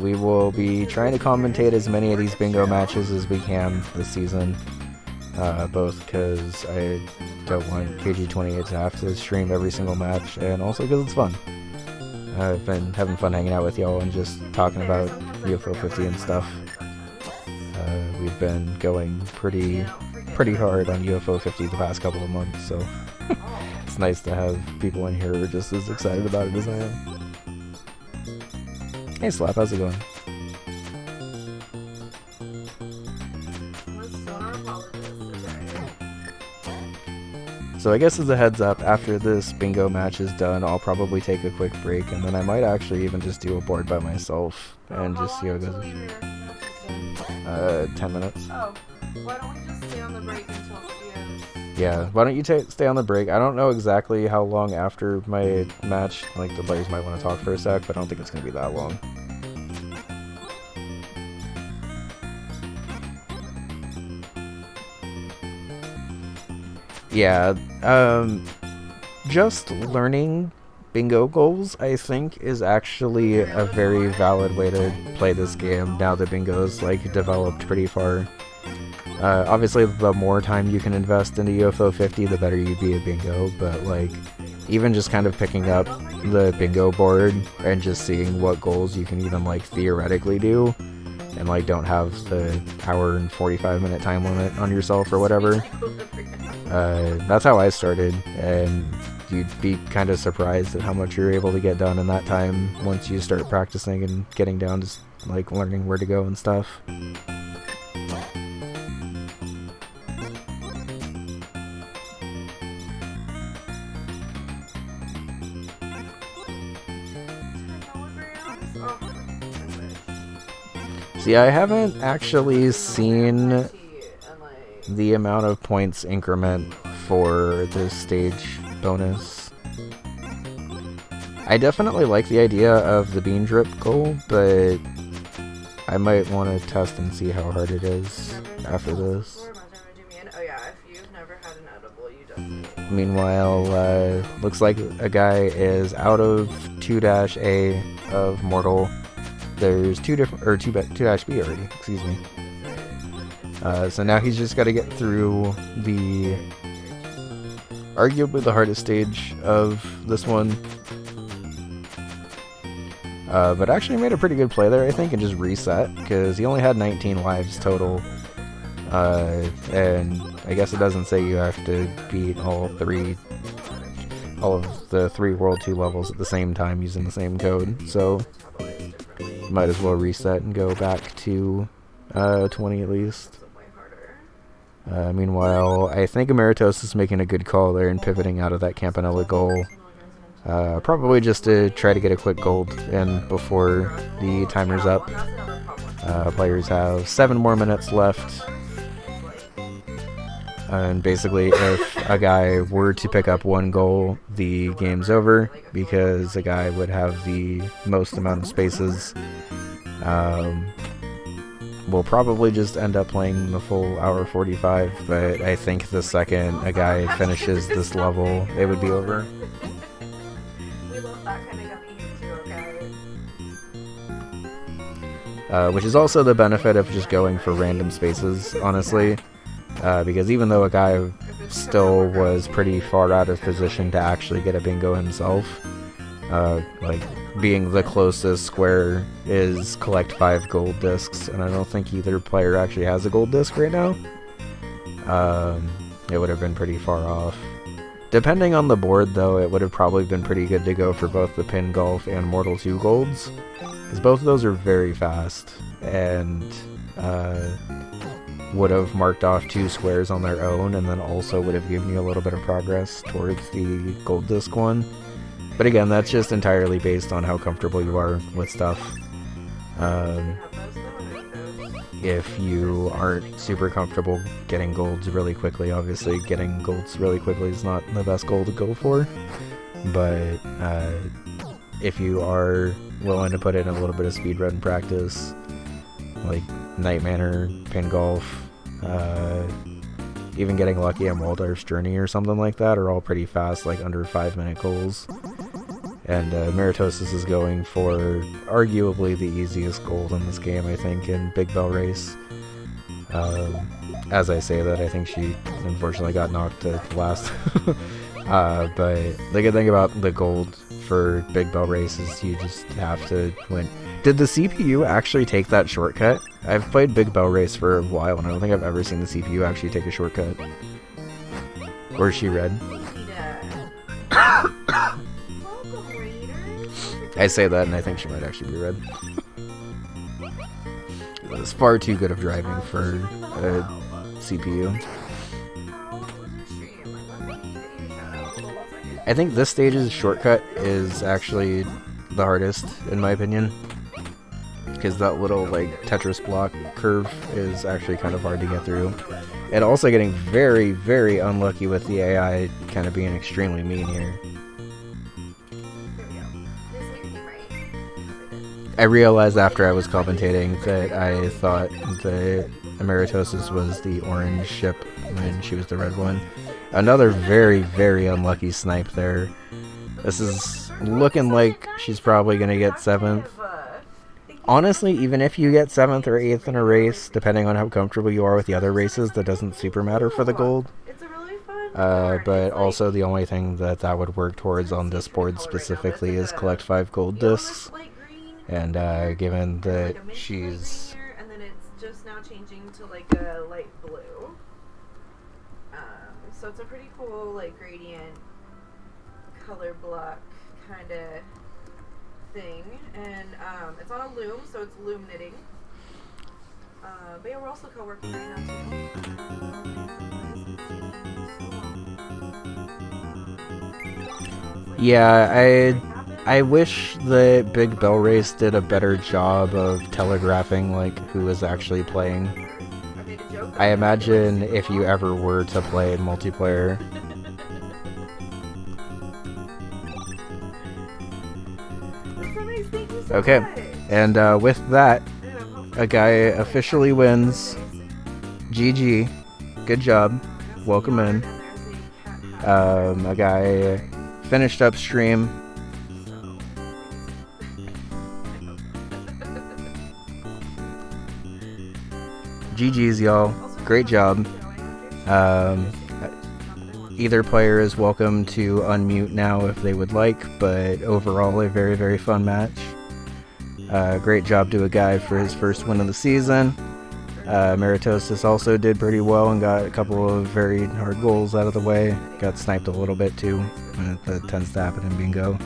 We will be trying to commentate as many of these bingo matches as we can this season. Both because I don't want KG28 to have to stream every single match, and also because it's fun. I've been having fun hanging out with y'all and just talking about UFO 50 and stuff. We've been going pretty hard on UFO 50 the past couple of months, so it's nice to have people in here who are just as excited about it as I am. Hey Slap, how's it going? So I guess as a heads up, after this bingo match is done, I'll probably take a quick break, and then I might actually even just do a board by myself and just see how it goes. 10 minutes. Oh, why don't we just stay on the break until Theo's... Yeah, why don't you stay on the break? I don't know exactly how long after my match, like the players might want to talk for a sec, but I don't think it's going to be that long. Yeah, just learning bingo goals, I think, is actually a very valid way to play this game now that bingo's like developed pretty far. Obviously, the more time you can invest into UFO 50, the better you'd be at bingo, but like, even just kind of picking up the bingo board and just seeing what goals you can even like theoretically do, and like don't have the hour and 45-minute time limit on yourself or whatever. That's how I started, and you'd be kind of surprised at how much you're able to get done in that time once you start practicing and getting down to like learning where to go and stuff. See, I haven't actually seen the amount of points increment for this stage bonus. I definitely like the idea of the bean drip goal, but I might want to test and see how hard it is after this. Meanwhile, looks like a guy is out of 2-A of Mortal. There's 2-B already, excuse me. So now he's just got to get through the arguably the hardest stage of this one. But actually made a pretty good play there, I think, and just reset, because he only had 19 lives total. And I guess it doesn't say you have to beat all of the 3 World 2 levels at the same time using the same code, so you might as well reset and go back to 20 at least. Meanwhile, I think amarettosis is making a good call there and pivoting out of that Campanella goal. Probably just to try to get a quick gold in before the timer's up. Players have 7 more minutes left. And basically, if a guy were to pick up 1 goal, the game's over, because a guy would have the most amount of spaces. We'll probably just end up playing the full hour 45, but I think the second a guy finishes this level, it would be over. Which is also the benefit of just going for random spaces, honestly. Because even though a guy still was pretty far out of position to actually get a bingo himself, like, being the closest square is collect 5 gold discs, and I don't think either player actually has a gold disc right now. It would have been pretty far off. Depending on the board, though, it would have probably been pretty good to go for both the Pin Golf and Mortal 2 golds, because both of those are very fast, and would have marked off 2 squares on their own, and then also would have given you a little bit of progress towards the gold disc one. But again, that's just entirely based on how comfortable you are with stuff. If you aren't super comfortable getting golds really quickly, obviously getting golds really quickly is not the best goal to go for. But if you are willing to put in a little bit of speedrun practice, like Night Manor, Pin Golf, even getting lucky on Waldar's Journey or something like that are all pretty fast, like under 5-minute goals. And Amarettosis is going for arguably the easiest gold in this game, I think, in Big Bell Race. As I say that, I think she unfortunately got knocked to last. But the good thing about the gold for Big Bell Race is you just have to win. Did the CPU actually take that shortcut? I've played Big Bell Race for a while, and I don't think I've ever seen the CPU actually take a shortcut. Or is she red? I say that, and I think she might actually be red. It's far too good of driving for a CPU. I think this stage's shortcut is actually the hardest, in my opinion. Because that little, like, Tetris block curve is actually kind of hard to get through. And also getting very, very unlucky with the AI kind of being extremely mean here. I realized after I was commentating that I thought the Amarettosis was the orange ship when she was the red one. Another very, very unlucky snipe there. This is looking like she's probably going to get 7th. Honestly, even if you get 7th or 8th in a race, depending on how comfortable you are with the other races, that doesn't super matter for the gold. But also the only thing that would work towards on this board specifically is collect 5 gold discs. And given that she's... And then it's just now changing to like a light blue. So it's a pretty cool like gradient color block kind of thing. And it's on a loom, so it's loom knitting. But yeah, we're also co-working right now too. Yeah, I wish the Big Bell Race did a better job of telegraphing like who is actually playing. I imagine if you ever were to play in multiplayer. Okay, and with that, a guy officially wins. GG. Good job. Welcome in. A guy finished up stream. GG's, y'all. Great job. Either player is welcome to unmute now if they would like, but overall a very, very fun match. Great job to a guy for his first win of the season. Amarettosis also did pretty well and got a couple of very hard goals out of the way. Got sniped a little bit too. That tends to happen in bingo.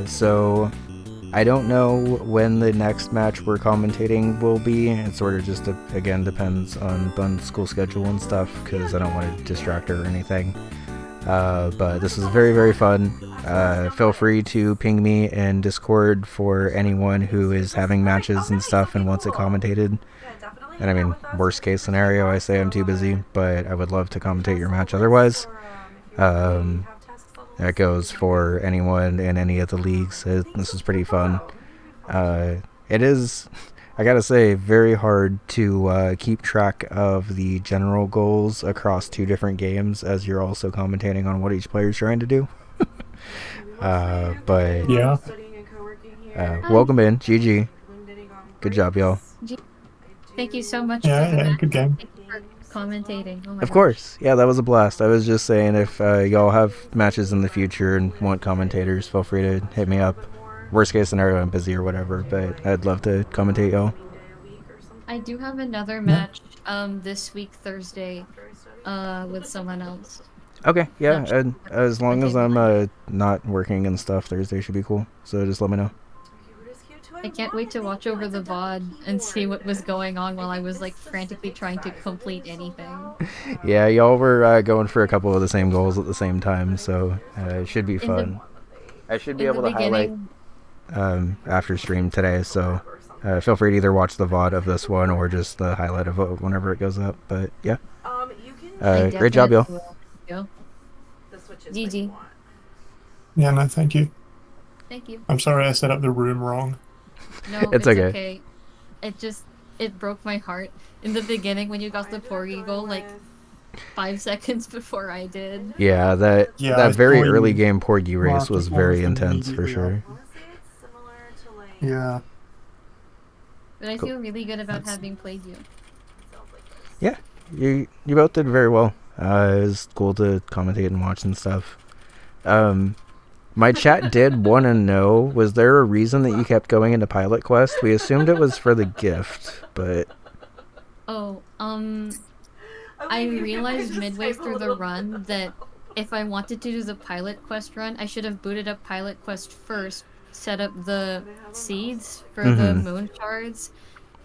So I don't know when the next match we're commentating will be. It sort of just, again, depends on Bun's school schedule and stuff, because I don't want to distract her or anything. But this is very, very fun. Feel free to ping me in Discord for anyone who is having matches and stuff and wants it commentated. And I mean, worst case scenario, I say I'm too busy, but I would love to commentate your match otherwise. That goes for anyone in any of the leagues. This is pretty fun. It is, I gotta say, very hard to keep track of the general goals across 2 different games as you're also commentating on what each player's trying to do. But yeah. Welcome in, GG. Good job, y'all. Thank you so much. Yeah, good game. Thank you for commentating. Oh my Of course, yeah, that was a blast. I was just saying, if y'all have matches in the future and want commentators, feel free to hit me up. Worst case scenario, I'm busy or whatever, but I'd love to commentate y'all. I do have another match this week Thursday with someone else. Okay, yeah, Not sure and as what long day as we I'm might. not working and stuff, Thursday should be cool. So just let me know. Cute is cute too. I I can't want wait it. to Thank watch you. over It's a the double VOD and see what was keyboard. going on I while I think was this like frantically specific trying to size of it complete is sold anything. out. Yeah, y'all were going for a I couple of the think same there's goals one at the more, same time, but I so think there's like it should be In another the fun. one that I they should be in sold the able to out. highlight beginning, after stream today, so Collab or something. feel free to either watch the VOD of this one or just the highlight of it whenever it goes up. But yeah, You can I change great job, definitely y'all. will. Go. the switches that you GG. want. Yeah, no, thank you. Thank you. I'm sorry I set up the room wrong. No, It's it's okay. okay. It just it broke my heart in the beginning when you got I the ended up porgy going goal like with 5 seconds before I I did. ended up Yeah, going with Yeah, that I very early joined game Porgy race Master was very Forest intense for immediately sure. after. I want to say it's similar to like. Yeah, But I Cool. feel really good about that's having played you. It sounds like this. Yeah, you both did very well. It was cool to commentate and watch and stuff. My chat did want to know, was there a reason that you kept going into Pilot Quest? We assumed it was for the gift, but Oh, I Maybe realized just midway type a through the little run bit. that if I wanted to do the Pilot Quest run, I should have booted up Pilot Quest first, set up the seeds for the moon shards,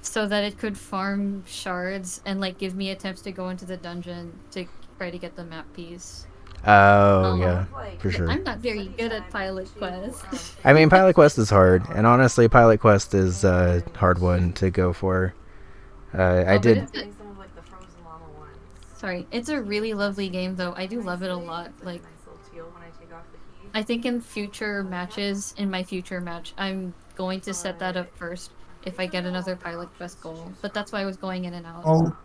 so that it could farm shards and like give me attempts to go into the dungeon to try to get the map piece. oh yeah, for sure. I'm not very good at Pilot Quest. I mean, Pilot Quest is hard, and honestly, Pilot Quest is a hard one to go for. I Oh, but did. it's sorry, it's a really lovely game though. I do love it a lot. Like, I think in future matches, in my future match, I'm going to set that up first if I get another Pilot Quest goal. But that's why I was going in and out. Oh,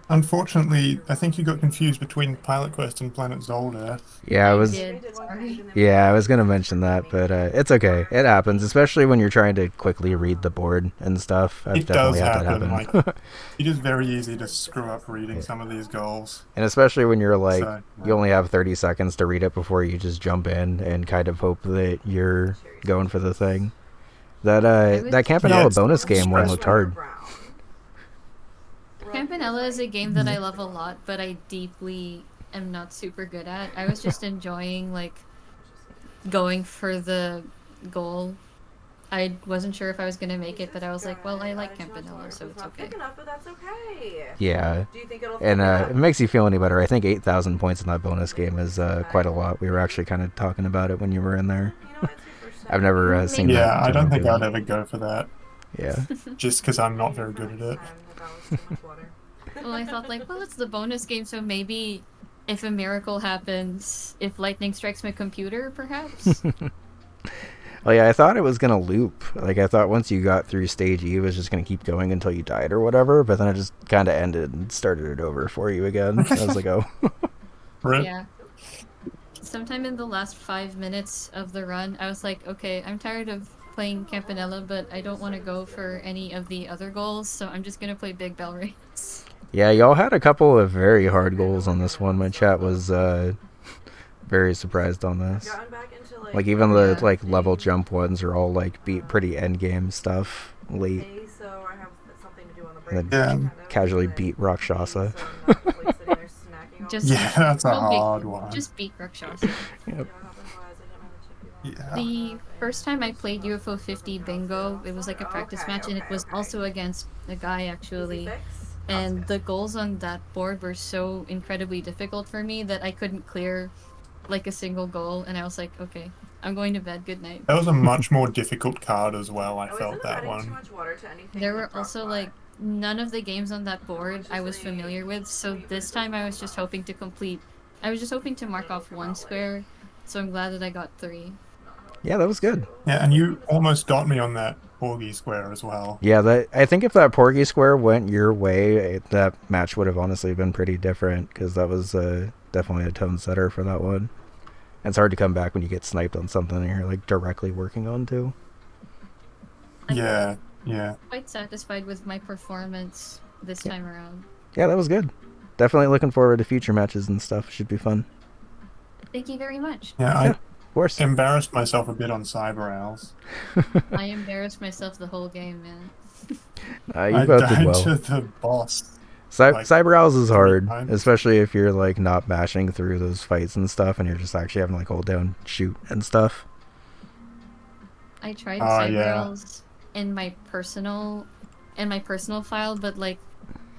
unfortunately, I think you got confused between Pilot Quest and Planet Zolder. Yeah, I I was. did. Sorry. Yeah, I was gonna mention that, but it's okay. It happens, especially when you're trying to quickly read the board and stuff. I've It does definitely had that happen. happen. Like, it is very easy to screw up reading Yeah. some of these goals. And especially when you're like, So, you only have 30 seconds to read it before you just jump in and kind of hope that you're going for the thing. That Campanella it's bonus game one looked hard. Campanella is a game that I love a lot, but I deeply am not super good at. I was just enjoying like going for the goal. I wasn't sure if I was gonna make it, but I was like, well, I like Campanella, so it's okay. But that's okay. Yeah. Do you think it'll And if it makes you feel any better, I think 8,000 points in that bonus game is quite a lot. We were actually kind of talking about it when you were in there. I've never seen that. yeah, I don't think turn I'd out ever go for that, good. Yeah. just because I'm not very good at it. Well, I thought like, well, it's the bonus game, so maybe if a miracle happens, if lightning strikes my computer, perhaps. Well, yeah, I thought it was gonna loop. Like, I thought once you got through stage E, it was just gonna keep going until you died or whatever. But then it just kind of ended and started it over for you again. I was like, oh. Rip. Yeah. Sometime in the last 5 minutes of the run, I was like, okay, I'm tired of playing Campanella, but I don't want to go for any of the other goals, so I'm just gonna play Big Bell Race. Yeah, y'all had a couple of very hard goals on this one. My chat was very surprised on this. Like, even the like level jump ones are all like beat pretty end game stuff late. And then casually beat Rakshasa. Just Yeah, that's a no big hard deal. one. Just beat Rakshasa. Yep. Yeah. The first time I played UFO 50 Bingo, it was like a practice match, and it was also against a guy actually. And the goals on that board were so incredibly difficult for me that I couldn't clear like a single goal, and I was like, okay, I'm going to bed. Good night. That was a much more difficult card as well, I felt that one. There were also like none of the games on that board I was familiar with, so this time I was just hoping to mark off one square, so I'm glad that I got 3. Yeah, that was good. Yeah, and you almost got me on that Porgy square as well. Yeah, I think if that Porgy square went your way, that match would have honestly been pretty different, because that was definitely a tone setter for that one. And it's hard to come back when you get sniped on something and you're like directly working on too. Yeah. Quite satisfied with my performance this time around. Yeah, that was good. Definitely looking forward to future matches and stuff. Should be fun. Thank you very much. Yeah, Of course. I embarrassed myself a bit on Cyber Owls. I embarrassed myself the whole game, man. You I both did died well. to the boss. Like, Cyber Owls is 3 hard, times. especially if you're like not mashing through those fights and stuff, and you're just actually having to like hold down shoot and stuff. I tried Oh, Cyber yeah. Owls in my personal file, but like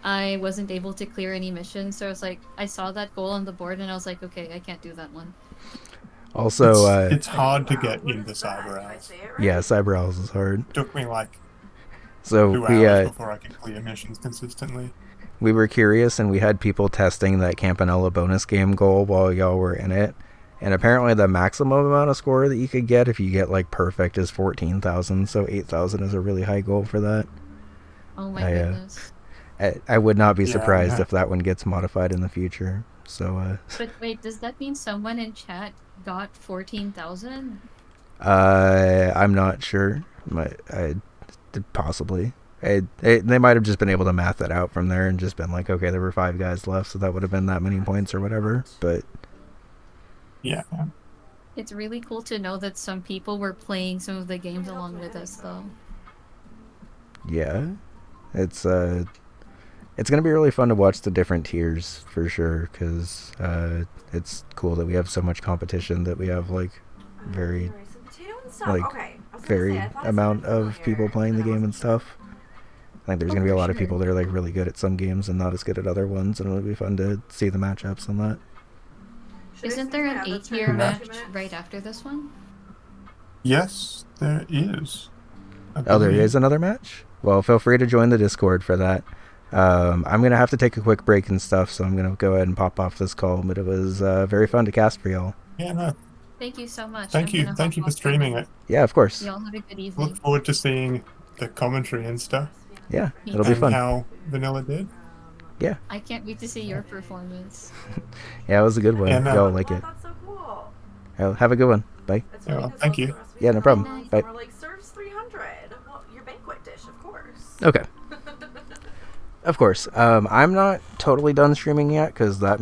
I wasn't able to clear any missions, so I was like, I saw that goal on the board and I was like, okay, I can't do that one. Also, It's hard to get What into is that? Cyber Did I Owls. say it right? yeah, Cyber Owls is hard. It took me like So 2 hours before I could clear missions consistently. we were curious, and we had people testing that Campanella bonus game goal while y'all were in it. And apparently the maximum amount of score that you could get if you get like perfect is 14,000, so 8,000 is a really high goal for that. Oh my goodness. I would not be Yeah, surprised yeah. if that one gets modified in the future. So But wait, does that mean someone in chat got 14,000? I'm not sure. Possibly. They might have just been able to math that out from there and just been like, okay, there were 5 guys left, so that would have been that many points or whatever. But Yeah. It's really cool to know that some people were playing some of the games along with us, though. yeah, it's gonna be really fun to watch the different tiers for sure, because it's cool that we have so much competition, that we have like very Rice and potato and stuff. like Okay. I was gonna varied say, I thought it amount sounded of familiar, people playing the but I game and wasn't sure. stuff. I think there's Oh, gonna be a for lot of sure. people that are like really good at some games and not as good at other ones, and it'll be fun to see the matchups on that. Should I Isn't sneak there my an other 8-tier turn match in 2 minutes? right after this one? Yes, there is. I Oh, there believe. is another match? Well, feel free to join the Discord for that. I'm going to have to take a quick break and stuff, so I'm going to go ahead and pop off this call, but it was very fun to cast for y'all. Yeah, no. Thank you so much. Thank I'm you. gonna Thank hop you for off streaming now. it. Yeah, of course. Y'all have a good Look evening. forward to seeing the commentary and stuff, Yeah, Me it'll be and fun. how Vanilla did. Yeah. I can't wait to see your performance. Yeah, it was a good one. Yeah, no. Y'all like Well, it. that's so cool. Have a good one. Bye. It's Yeah, funny well, 'cause thank most you. of the rest of Yeah, no these problem. ones Bye. were like, serves 300. Well, your banquet dish, of course. Okay. Of course. I'm not totally done streaming yet, because that